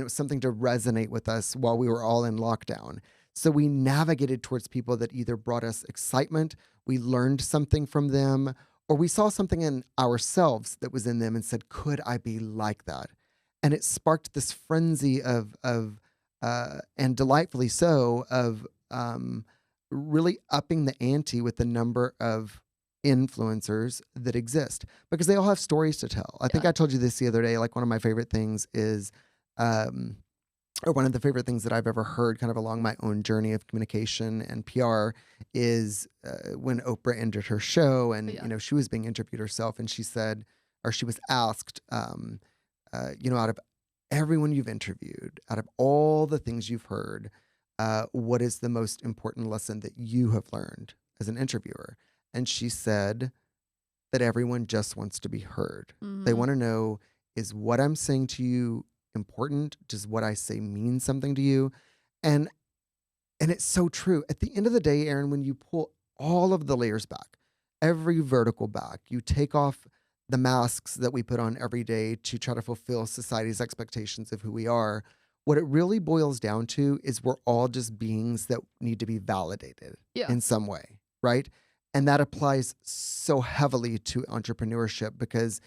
something to resonate with us while we were all in lockdown. So we navigated towards people that either brought us excitement, we learned something from them, or we saw something in ourselves that was in them and said, "Could I be like that?" And it sparked this frenzy and delightfully so, of really upping the ante with the number of influencers that exist because they all have stories to tell. I think Yeah. I told you this the other day. Like one of my favorite things is, um, or one of the favorite things that I've ever heard kind of along my own journey of communication and PR is when Oprah ended her show and, Yeah. she was being interviewed herself and she said, or she was asked, out of everyone you've interviewed, out of all the things you've heard, what is the most important lesson that you have learned as an interviewer? And she said that everyone just wants to be heard. They Mhm. want to know, is what I'm saying to you important? Does what I say mean something to you? And and it's so true. At the end of the day, Aaron, when you pull all of the layers back, every vertical back, you take off the masks that we put on every day to try to fulfill society's expectations of who we are. What it really boils down to is we're all just beings that need to be validated Yeah. in some way, right? And that applies so heavily to entrepreneurship because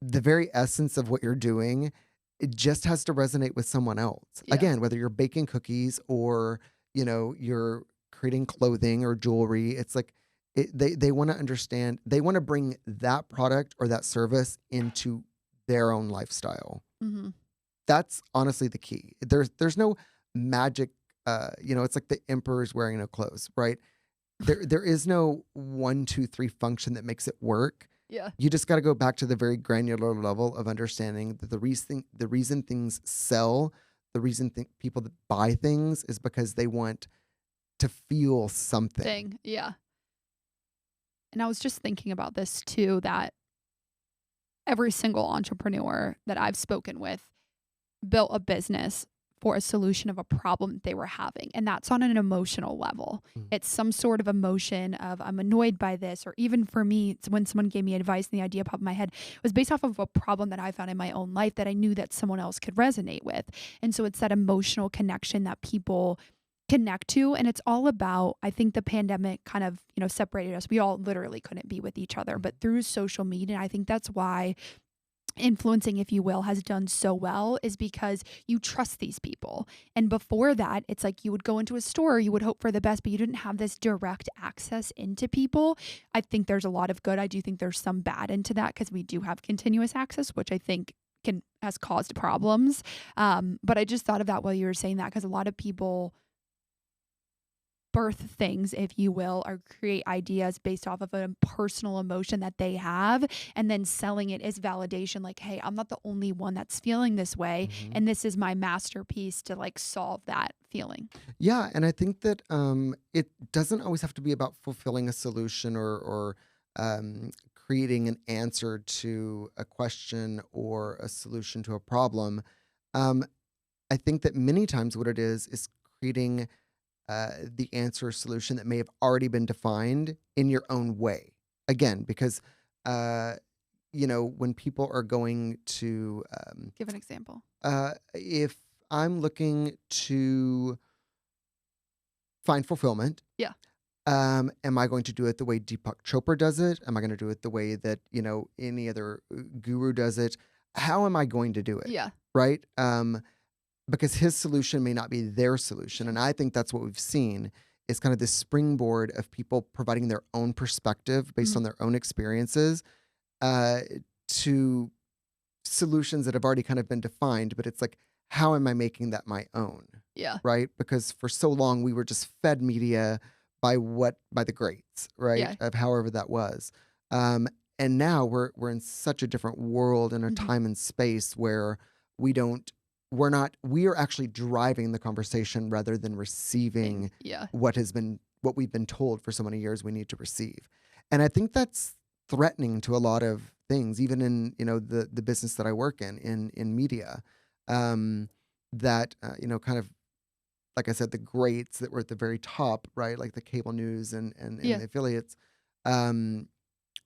the very essence of what you're doing, it just has to resonate with someone else. Yeah. Again, whether you're baking cookies or, you're creating clothing or jewelry, it's like they want to understand, they want to bring that product or that service into their own lifestyle. Mhm. That's honestly the key. There's no magic, it's like the emperor's wearing no clothes, right? There is no 1, 2, 3 function that makes it work. Yeah. You just got to go back to the very granular level of understanding that the reason things sell, the reason people that buy things is because they want to feel something. Thing. Yeah. And I was just thinking about this too, that every single entrepreneur that I've spoken with built a business for a solution of a problem that they were having. And that's on an emotional level. Mm. It's some sort of emotion of I'm annoyed by this, or even for me, it's when someone gave me advice and the idea popped in my head, it was based off of a problem that I found in my own life that I knew that someone else could resonate with. And so it's that emotional connection that people connect to. And it's all about, I think the pandemic kind of, separated us. We all literally couldn't be with each other, but through social media, I think that's why influencing, if you will, has done so well, is because you trust these people. And before that, it's like you would go into a store, you would hope for the best, but you didn't have this direct access into people. I think there's a lot of good. I do think there's some bad into that because we do have continuous access, which I think has caused problems. But I just thought of that while you were saying that, because a lot of people birth things, if you will, or create ideas based off of a personal emotion that they have, and then selling it as validation, like, hey, I'm not the only one that's feeling this way, Mhm. and this is my masterpiece to like solve that feeling. Yeah, and I think that it doesn't always have to be about fulfilling a solution or creating an answer to a question or a solution to a problem. Um, I think that many times what it is creating the answer or solution that may have already been defined in your own way. Again, because uh, when people are going to, Give an example. if I'm looking to find fulfillment, Yeah. am I going to do it the way Deepak Chopra does it? Am I going to do it the way that any other guru does it? How am I going to do it? Yeah. Right? Because his solution may not be their solution. And I think that's what we've seen is kind of this springboard of people providing their own perspective based on Mhm. their own experiences uh, to solutions that have already kind of been defined. But it's like, how am I making that my own? Yeah. Right? Because for so long we were just fed media by the greats, right? Yeah. Of however that was. Um, and now we're in such a different world and a Mhm. time and space where we don't we are actually driving the conversation rather than receiving Yeah. what we've been told for so many years we need to receive. And I think that's threatening to a lot of things, even in, the business that I work in media. Um, that kind of like I said, the greats that were at the very top, right? Like the cable news and Yeah. the affiliates, um,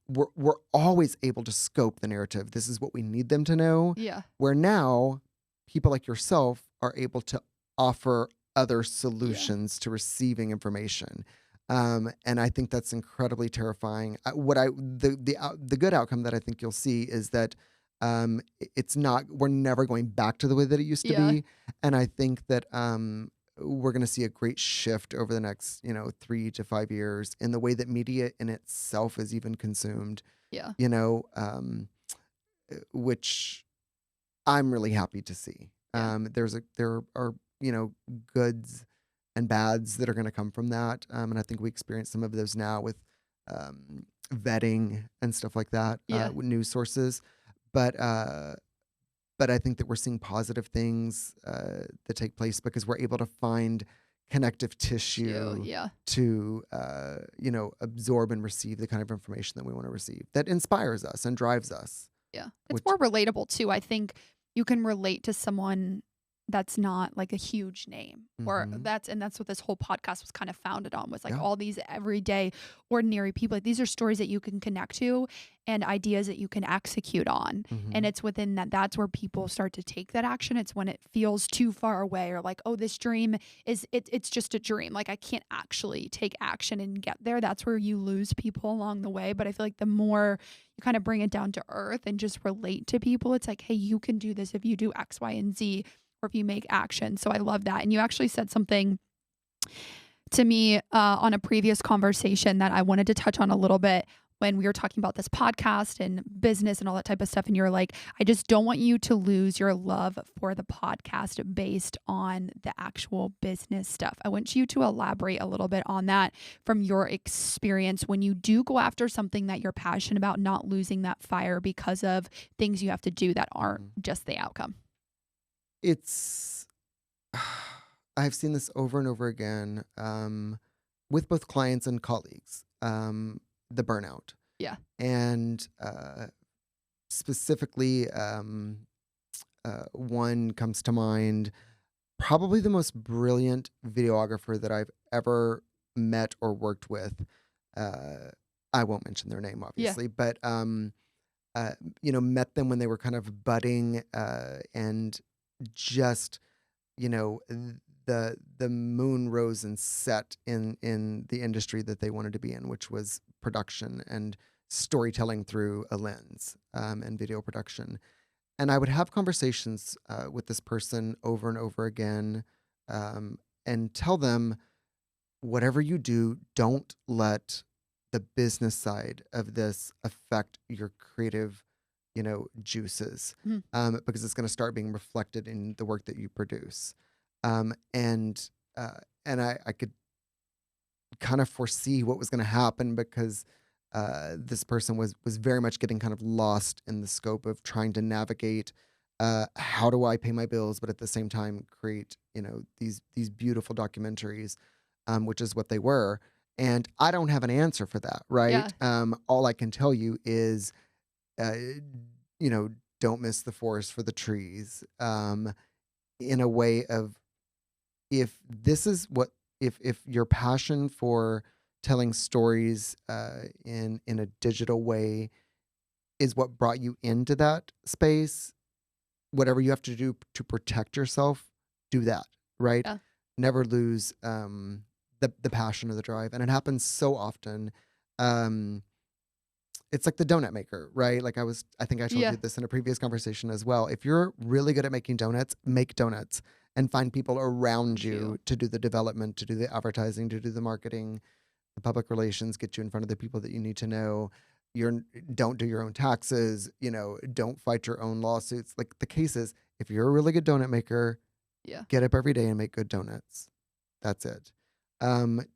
we're always able to scope the narrative. This is what we need them to know. Yeah. Where now people like yourself are able to offer other Yeah. solutions to receiving information. And I think that's incredibly terrifying. The good outcome that I think you'll see is that it's not, we're never going back to the way that it used to Yeah. be. And I think that we're going to see a great shift over the next 3 to 5 years in the way that media in itself is even consumed. Yeah. You know, which I'm really happy to see. Yeah. There are goods and bads that are going to come from that, and I think we experience some of those now with vetting and stuff like that Yeah. with news sources. But I think that we're seeing positive things that take place because we're able to find connective tissue Yeah. to absorb and receive the kind of information that we want to receive that inspires us and drives us. Yeah. It's Which more relatable too. I think you can relate to someone that's not like a huge name or Mhm. that's what this whole podcast was kind of founded on, was like Yeah. all these everyday ordinary people. Like, these are stories that you can connect to and ideas that you can execute on. And Mhm. it's within that's where people start to take that action. It's when it feels too far away, or like, oh, this dream it's just a dream. Like, I can't actually take action and get there. That's where you lose people along the way. But I feel like the more you kind of bring it down to earth and just relate to people, it's like, hey, you can do this if you do X, Y, and Z, or if you make action. So I love that. And you actually said something to me on a previous conversation that I wanted to touch on a little bit when we were talking about this podcast and business and all that type of stuff. And you're like, I just don't want you to lose your love for the podcast based on the actual business stuff. I want you to elaborate a little bit on that from your experience when you do go after something that you're passionate about, not losing that fire because of things you have to do that aren't just the outcome. It's I've seen this over and over again with both clients and colleagues. The burnout, Yeah. and specifically, one comes to mind. Probably the most brilliant videographer that I've ever met or worked with. Uh, I won't mention their name, Yeah. obviously, but met them when they were kind of budding, and just you know th- the moon rose and set in the industry that they wanted to be in, which was production and storytelling through a lens, and video production. And I would have conversations with this person over and over again, and tell them, whatever you do, don't let the business side of this affect your creative, juices, Mhm. because it's going to start being reflected in the work that you produce. Um, and I could kind of foresee what was going to happen because this person was very much getting kind of lost in the scope of trying to navigate how do I pay my bills, but at the same time create these beautiful documentaries, which is what they were. And I don't have an answer for that, Yeah. right? All I can tell you is, uh, you know, don't miss the forest for the trees. In a way of, if this is what if your passion for telling stories in a digital way is what brought you into that space, whatever you have to do to protect yourself, do that, right? Yeah. Never lose the passion or the drive. And it happens so often. Um, it's like the donut maker, right? I think I told Yeah. you this in a previous conversation as well. If you're really good at making donuts, make donuts and find people around you You. to do the development, to do the advertising, to do the marketing, the public relations, get you in front of the people that you need to know. You're Don't do your own taxes, don't fight your own lawsuits. Like, the case is, if you're a really good donut maker, Yeah. get up every day and make good donuts. That's it.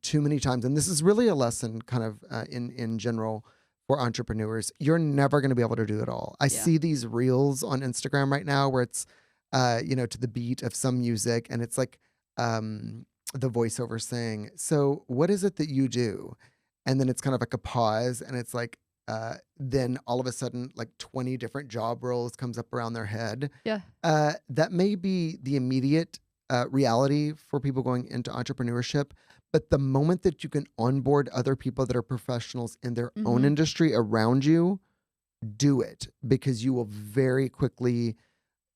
Too many times, and this is really a lesson kind of in general for entrepreneurs, you're never going to be able to do it all. I Yeah. see these reels on Instagram right now where it's, to the beat of some music, and it's like the voiceover saying, "So, what is it that you do?" And then it's kind of like a pause, and it's like, then all of a sudden, like 20 different job roles comes up around their head. Yeah. That may be the immediate reality for people going into entrepreneurship, But the moment that you can onboard other people that are professionals in their own Mhm. industry around you, do it, because you will very quickly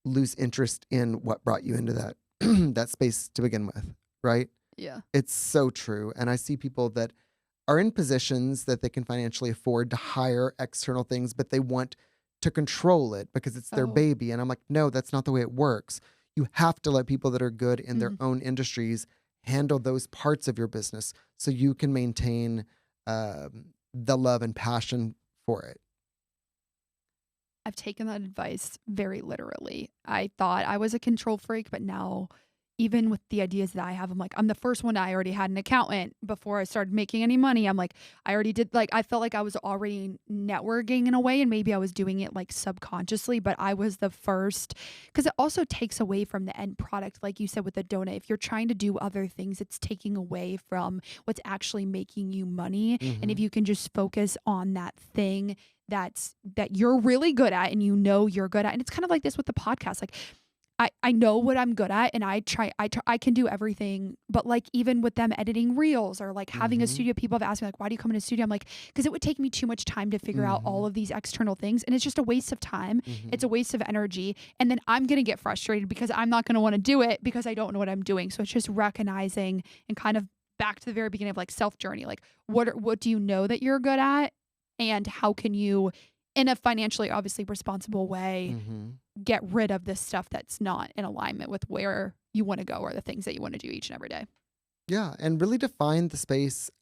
lose interest in what brought you into that that space to begin with, right? Yeah. It's so true. And I see people that are in positions that they can financially afford to hire external things, but they want to control it because it's their Oh. baby. And I'm like, no, that's not the way it works. You have to let people that are good in their Mhm. own industries handle those parts of your business so you can maintain the love and passion for it. I've taken that advice very literally. I thought I was a control freak, but now, even with the ideas that I have, I'm like, I'm the first one. I already had an accountant before I started making any money. I'm like, I already did, like, I felt like I was already networking in a way, and maybe I was doing it like subconsciously, but I was the first because it also takes away from the end product. Like you said with the donut, if you're trying to do other things, it's taking away from what's actually making you money. And if Hmm. you can just focus on that thing that you're really good at and you know you're good at. And it's kind of like this with the podcast. Like I know what I'm good at and I can do everything. But like even with them editing reels or like having a Hmm. studio, people have asked me like, why do you come in a studio? I'm like, because it would take me too much time to figure out all Hmm. of these external things. And it's just a waste of time. It's Hmm. a waste of energy. And then I'm gonna get frustrated because I'm not gonna want to do it because I don't know what I'm doing. So it's just recognizing and kind of back to the very beginning of like self journey. Like what do you know that you're good at? And how can you, in a financially obviously responsible way, Hmm. get rid of this stuff that's not in alignment with where you want to go or the things that you want to do each and every day. Yeah. And really define the space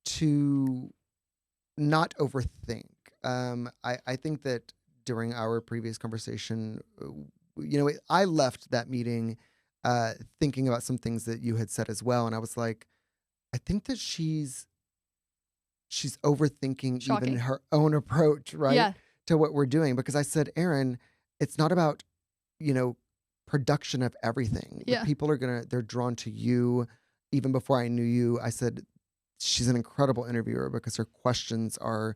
to not overthink. I think that during our previous conversation, I left that meeting thinking about some things that you had said as well. And I was like, I think that she's overthinking even Shocking. her own approach, right, Yeah. to what we're doing. Because I said, Erin, it's not about, you know, production of everything. The Yeah. people they're drawn to you. Even before I knew you, I said, she's an incredible interviewer because her questions are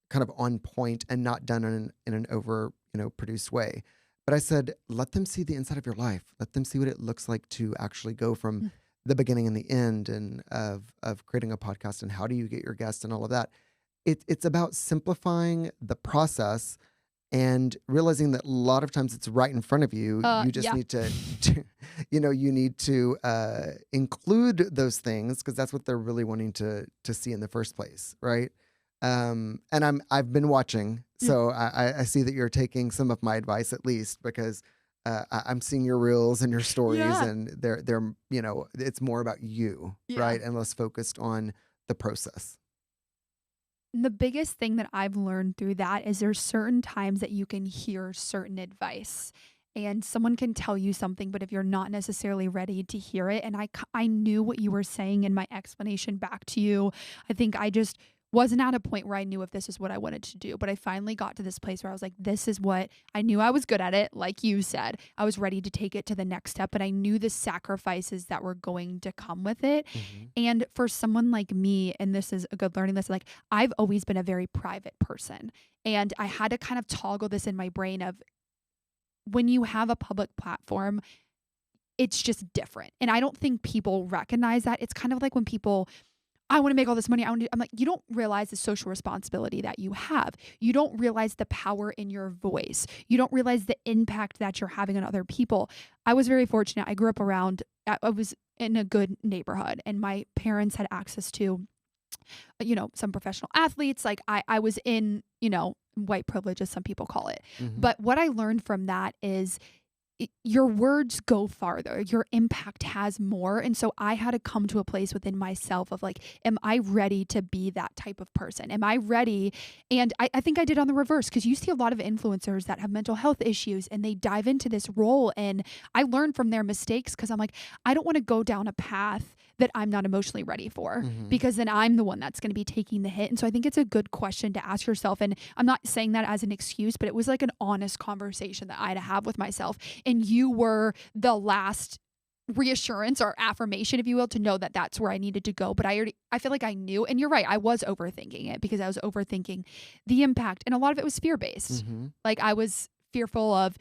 kind of on point and not done in an over, produced way. But I said, let them see the inside of your life. Let them see what it looks like to actually go from Mm. the beginning and the end and of creating a podcast and how do you get your guests and all of that. It's about simplifying the process and realizing that a lot of times it's right in front of you. You just Yeah. need you need to include those things because that's what they're really wanting to see in the first place, right? And I've been watching, Mm. so I see that you're taking some of my advice at least because I'm seeing your reels and your stories, Yeah. and they're it's more about you, Yeah. right, and less focused on the process. The biggest thing that I've learned through that is there's certain times that you can hear certain advice and someone can tell you something, but if you're not necessarily ready to hear it, and I knew what you were saying in my explanation back to you. I think I just wasn't at a point where I knew if this is what I wanted to do, but I finally got to this place where I was like, this is what I knew. I was good at it. Like you said, I was ready to take it to the next step, but I knew the sacrifices that were going to come with it. Hmm. And for someone like me, and this is a good learning lesson, like I've always been a very private person. And I had to kind of toggle this in my brain of when you have a public platform, it's just different. And I don't think people recognize that. It's kind of like when people, I want to make all this money. I'm like, you don't realize the social responsibility that you have. You don't realize the power in your voice. You don't realize the impact that you're having on other people. I was very fortunate. I grew up I was in a good neighborhood, and my parents had access to, some professional athletes. Like I was in, white privilege, as some people call it. Hmm. But what I learned from that is your words go farther, your impact has more. And so I had to come to a place within myself of like, am I ready to be that type of person? Am I ready? And I think I did on the reverse, because you see a lot of influencers that have mental health issues and they dive into this role. And I learned from their mistakes because I'm like, I don't want to go down a path that I'm not emotionally ready for, Hmm. because then I'm the one that's going to be taking the hit. And so I think it's a good question to ask yourself. And I'm not saying that as an excuse, but it was like an honest conversation that I had to have with myself. And you were the last reassurance or affirmation, if you will, to know that that's where I needed to go. But I feel like I knew, and you're right, I was overthinking it because I was overthinking the impact. And a lot of it was fear based. Hmm. Like I was fearful of,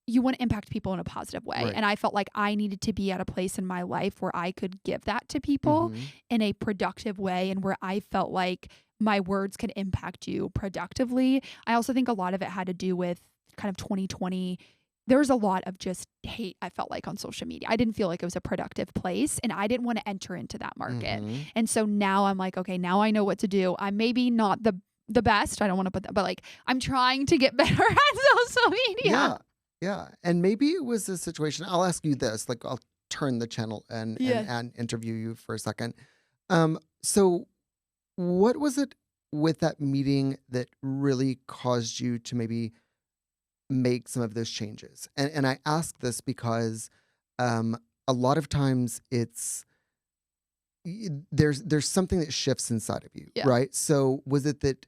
you want to impact people in a positive way. Right. And I felt like I needed to be at a place in my life where I could give that to people Mm-hmm. in a productive way and where I felt like my words could impact you productively. I also think a lot of it had to do with kind of 2020. There was a lot of just hate, I felt like, on social media. I didn't feel like it was a productive place, and I didn't want to enter into that market. Mm-hmm. And so now I'm like, okay, now I know what to do. I'm maybe not the best. I don't want to put that, but like I'm trying to get better at social media. Yeah. Yeah. And maybe it was a situation. I'll ask you this, like I'll turn the channel Yeah. and interview you for a second. So what was it with that meeting that really caused you to maybe make some of those changes? And I ask this because a lot of times there's something that shifts inside of you, Yeah. right? So was it that,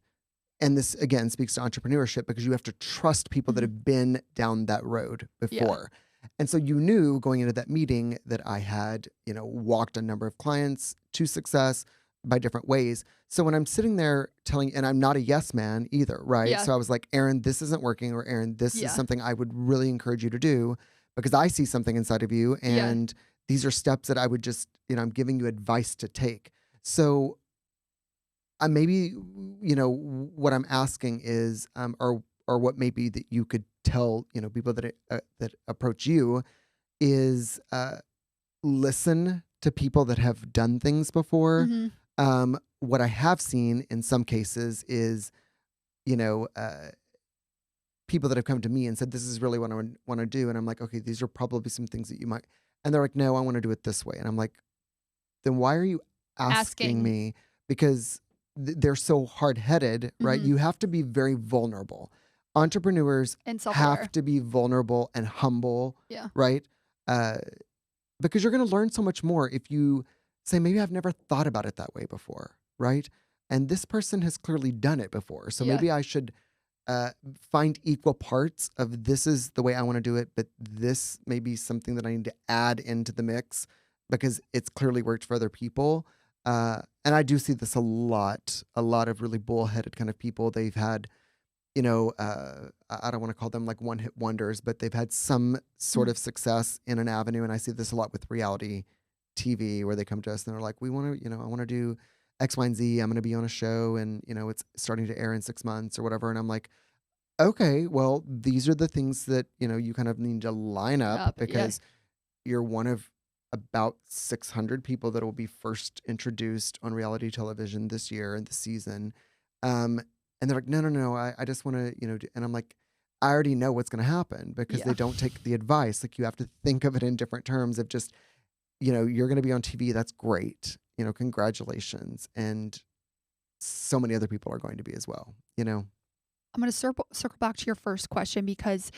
and this again speaks to entrepreneurship because you have to trust people that Mhm. have been down that road before. And so you knew going into that meeting that I had, walked a number of clients to success by different ways. So when I'm sitting there telling, and I'm not a yes man either, right? Yeah. So I was like, Erin, this isn't working, or Erin, this is Yeah. something I would really encourage you to do because I see something inside of you. Yeah. And these are steps that I would just, I'm giving you advice to take. So maybe, what I'm asking is, or what maybe that you could tell, people that approach you is, listen to people that have done things before. Mhm. What I have seen in some cases is, people that have come to me and said, this is really what I want to do. And I'm like, okay, these are probably some things that you might, and they're like, no, I want to do it this way. And I'm like, then why are you asking me? Because they're so hard-headed, right? Mhm. You have to be very vulnerable. Entrepreneurs And self-aware. have to be vulnerable and humble, Yeah. right? Because you're going to learn so much more if you say, maybe I've never thought about it that way before, right? And this person has clearly done it before. So Yeah. maybe I should find equal parts of this is the way I want to do it, but this may be something that I need to add into the mix because it's clearly worked for other people. And I do see this a lot of really bullheaded kind of people. They've had, I don't want to call them like one-hit wonders, but they've had some sort of success in an avenue. And I see this a lot with reality TV where they come to us and they're like, we want to, I want to do X, Y, and Z. I'm going to be on a show and, it's starting to air in 6 months or whatever. And I'm like, okay, well, these are the things that, you kind of need to line up because you're one of about 600 people that will be first introduced on reality television this year and this season. And they're like, no, I just want to, and I'm like, I already know what's going to happen because they don't take the advice. Like you have to think of it in different terms of just, you're going to be on TV. That's great. Congratulations. And so many other people are going to be as well, I'm going to circle back to your first question because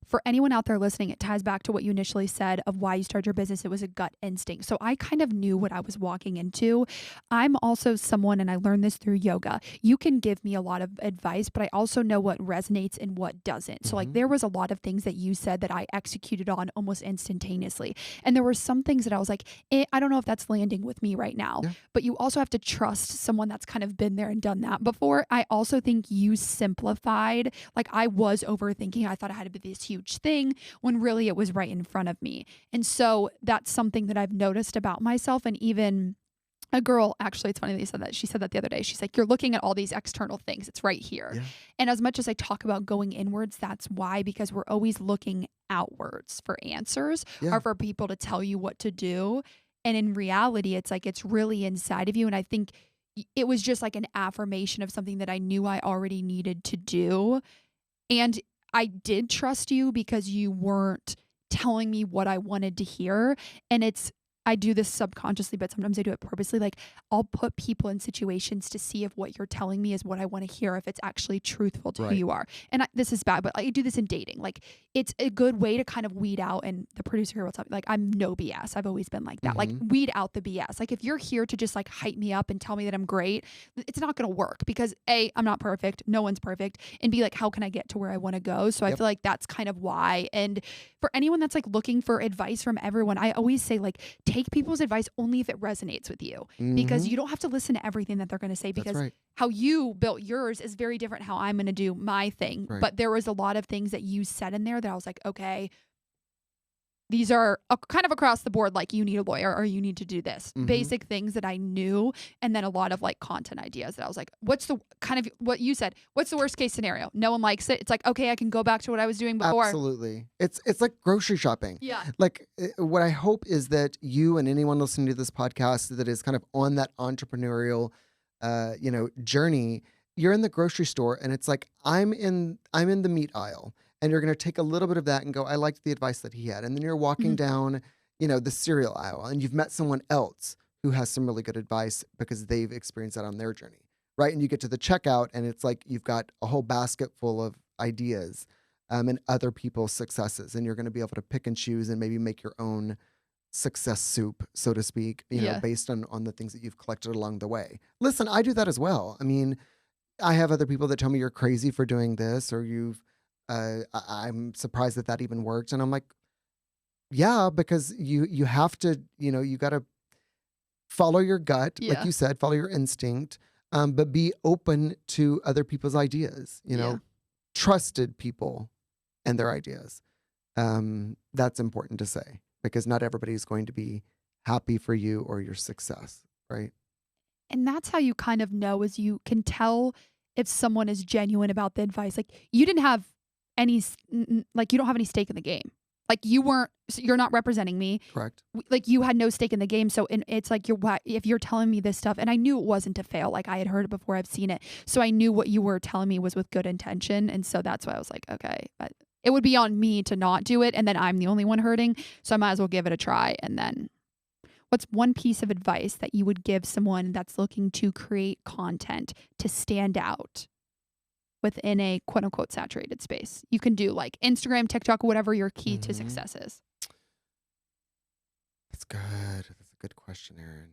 for anyone out there listening, it ties back to what you initially said of why you started your business. It was a gut instinct. So I kind of knew what I was walking into. I'm also someone, and I learned this through yoga. You can give me a lot of advice, but I also know what resonates and what doesn't. So like there was a lot of things that you said that I executed on almost instantaneously. And there were some things that I was like, I don't know if that's landing with me right now. Yeah. But you also have to trust someone that's kind of been there and done that before. I also think you simplified. Like I was overthinking. I thought I had to be this huge thing when really it was right in front of me. And so that's something that I've noticed about myself. And even a girl, actually, it's funny that you said that. She said that the other day. She's like, you're looking at all these external things. It's right here. Yeah. And as much as I talk about going inwards, that's why, because we're always looking outwards for answers or for people to tell you what to do. And in reality, it's like, it's really inside of you. And I think it was just like an affirmation of something that I knew I already needed to do. And I did trust you because you weren't telling me what I wanted to hear. And I do this subconsciously, but sometimes I do it purposely. Like I'll put people in situations to see if what you're telling me is what I want to hear, if it's actually truthful to who you are. And this is bad, but I do this in dating. Like it's a good way to kind of weed out, and the producer here will tell me, like, I'm no BS. I've always been like that. Like weed out the BS. Like if you're here to just like hype me up and tell me that I'm great, it's not going to work because A, I'm not perfect. No one's perfect. And B, like, how can I get to where I want to go? So I feel like that's kind of why. And for anyone that's like looking for advice from everyone, I always say like, take people's advice only if it resonates with you, because you don't have to listen to everything that they're going to say, That's because right. how you built yours is very different how I'm going to do my thing. Right. But there was a lot of things that you said in there that I was like, okay, these are kind of across the board, like you need a lawyer or you need to do this. Basic things that I knew. And then a lot of like content ideas that I was like, what's the kind of what you said? What's the worst case scenario? No one likes it. It's like, okay, I can go back to what I was doing before. Absolutely. It's like grocery shopping. Yeah. Like what I hope is that you and anyone listening to this podcast that is kind of on that entrepreneurial, journey, you're in the grocery store and it's like, I'm in the meat aisle. And you're going to take a little bit of that and go, I liked the advice that he had. And then you're walking down, the cereal aisle and you've met someone else who has some really good advice because they've experienced that on their journey, right? And you get to the checkout and it's like you've got a whole basket full of ideas and other people's successes. And you're going to be able to pick and choose and maybe make your own success soup, so to speak, based on the things that you've collected along the way. Listen, I do that as well. I mean, I have other people that tell me you're crazy for doing this, or I'm surprised that even worked. And I'm like, yeah, because you have to, you got to follow your gut, like you said, follow your instinct, but be open to other people's ideas, trusted people and their ideas. That's important to say, because not everybody is going to be happy for you or your success, right? And that's how you kind of know, is you can tell if someone is genuine about the advice. Like you didn't have you don't have any stake in the game. Like you're not representing me. Correct. Like you had no stake in the game. So it's like if you're telling me this stuff, and I knew it wasn't to fail. Like I had heard it before, I've seen it. So I knew what you were telling me was with good intention. And so that's why I was like, okay, but it would be on me to not do it. And then I'm the only one hurting. So I might as well give it a try. And then what's one piece of advice that you would give someone that's looking to create content to stand out within a quote unquote saturated space? You can do like Instagram, TikTok, whatever your key to success is. That's good. That's a good question, Erin.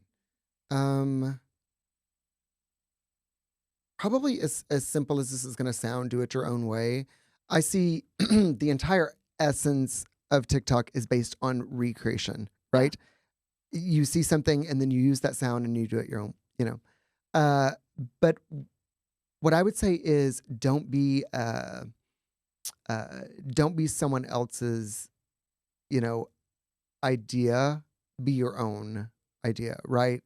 Probably as simple as this is going to sound, do it your own way. I see the entire essence of TikTok is based on recreation, right? You see something and then you use that sound and you do it your own, but what I would say is don't be someone else's, idea. Be your own idea, right?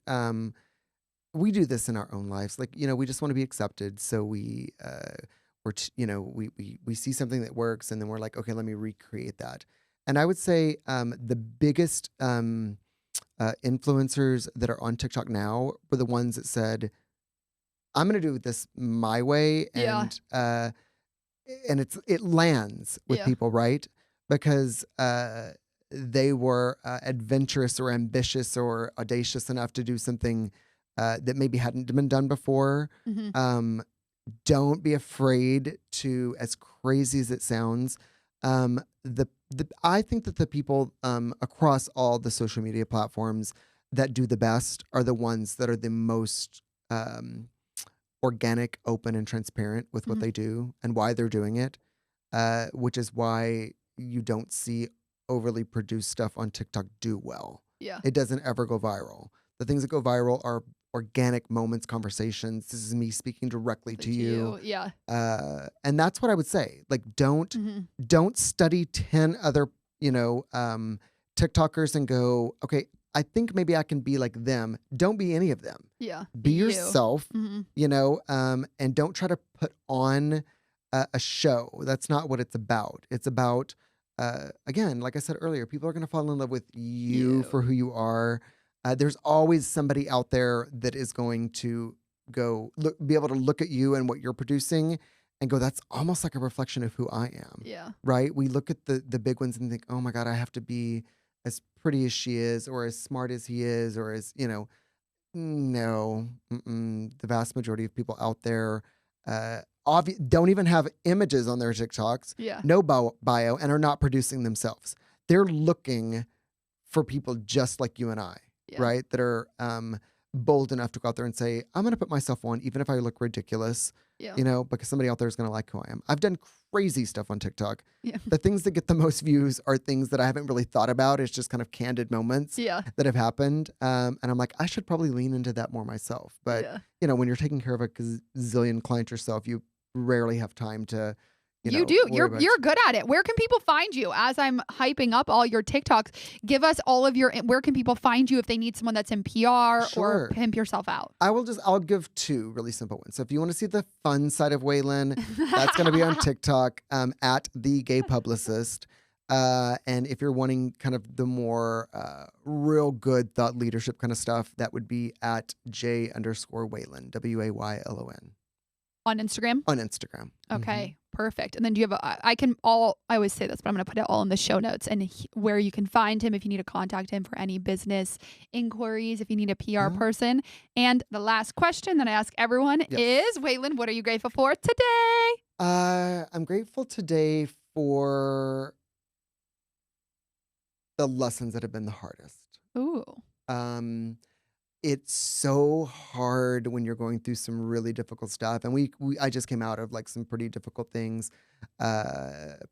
We do this in our own lives. Like, we just want to be accepted. So we see something that works and then we're like, okay, let me recreate that. And I would say the biggest influencers that are on TikTok now were the ones that said, I'm going to do this my way. And it lands with people, right? Because they were adventurous or ambitious or audacious enough to do something that maybe hadn't been done before. Don't be afraid to, as crazy as it sounds, I think that the people across all the social media platforms that do the best are the ones that are the most organic, open, and transparent with what they do and why they're doing it, which is why you don't see overly produced stuff on TikTok do well. Yeah. It doesn't ever go viral. The things that go viral are organic moments, conversations. This is me speaking directly to you. Yeah. And that's what I would say. Like, don't study 10 other, TikTokers and go, okay, I think maybe I can be like them. Don't be any of them. Yeah. Be yourself, and don't try to put on a show. That's not what it's about. It's about, again, like I said earlier, people are going to fall in love with you for who you are. There's always somebody out there that is going to be able to look at you and what you're producing and go, that's almost like a reflection of who I am. Yeah. Right? We look at the big ones and think, oh my God, I have to be as pretty as she is or as smart as he is or as, no. The vast majority of people out there don't even have images on their TikToks, no bio, and are not producing themselves. They're looking for people just like you and I, right? That are bold enough to go out there and say, I'm going to put myself on, even if I look ridiculous, Yeah. because somebody out there is going to like who I am. I've done crazy stuff on TikTok. Yeah. The things that get the most views are things that I haven't really thought about. It's just kind of candid moments Yeah. that have happened. And I'm like, I should probably lean into that more myself. But, Yeah. when you're taking care of a gazillion clients yourself, you rarely have time to, You do. worry about You're good at it. Where can people find you? As I'm hyping up all your TikToks, give us all of your. Where can people find you if they need someone that's in PR or Sure. pimp yourself out? I'll give two really simple ones. So if you want to see the fun side of Waylon, that's going to be on TikTok at the Gay Publicist. And if you're wanting kind of the more real good thought leadership kind of stuff, that would be at J_Waylon, WAYLON. On Instagram? On Instagram. Okay, perfect. And then do you have I always say this, but I'm going to put it all in the show notes and where you can find him if you need to contact him for any business inquiries, if you need a PR person. And the last question that I ask everyone is, Waylon, what are you grateful for today? I'm grateful today for the lessons that have been the hardest. Ooh. It's so hard when you're going through some really difficult stuff. And I just came out of like some pretty difficult things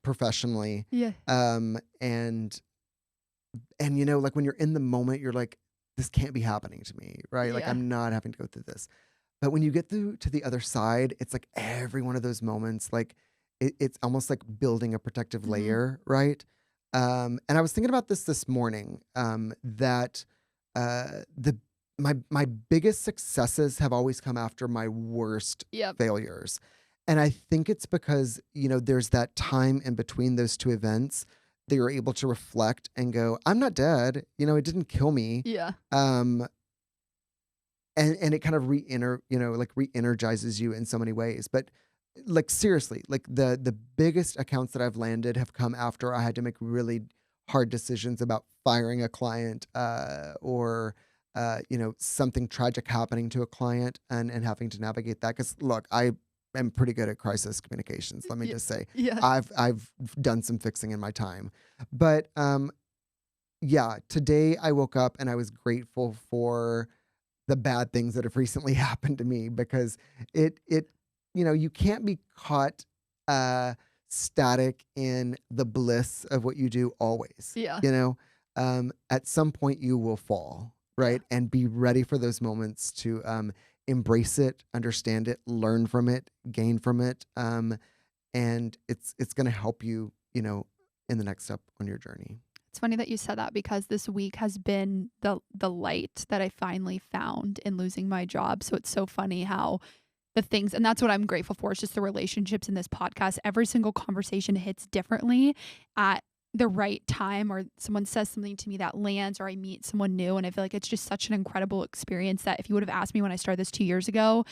professionally. Yeah. And like when you're in the moment, you're like, this can't be happening to me, right? Like I'm not having to go through this. But when you get through to the other side, it's like every one of those moments, like it's almost like building a protective layer, right? And I was thinking about this morning, that my biggest successes have always come after my worst failures. And I think it's because, there's that time in between those two events that you're able to reflect and go, I'm not dead. It didn't kill me. Yeah. And it kind of re-energizes you in so many ways. But like seriously, like the biggest accounts that I've landed have come after I had to make really hard decisions about firing a client, or something tragic happening to a client and having to navigate that. Because look, I am pretty good at crisis communications. Let me just say, I've done some fixing in my time. But today I woke up and I was grateful for the bad things that have recently happened to me, because it you can't be caught static in the bliss of what you do always. Yeah. At some point you will fall, right? And be ready for those moments to embrace it, understand it, learn from it, gain from it. And it's going to help you, in the next step on your journey. It's funny that you said that, because this week has been the light that I finally found in losing my job. So it's so funny how the things, and that's what I'm grateful for. It's just the relationships in this podcast. Every single conversation hits differently at the right time, or someone says something to me that lands, or I meet someone new. And I feel like it's just such an incredible experience that if you would have asked me when I started this 2 years ago,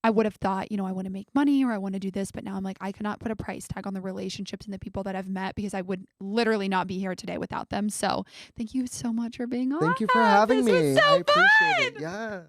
I would have thought, I want to make money or I want to do this. But now I'm like, I cannot put a price tag on the relationships and the people that I've met, because I would literally not be here today without them. So thank you so much for being on. Thank you for having me. This was so I appreciate fun. it. Yeah.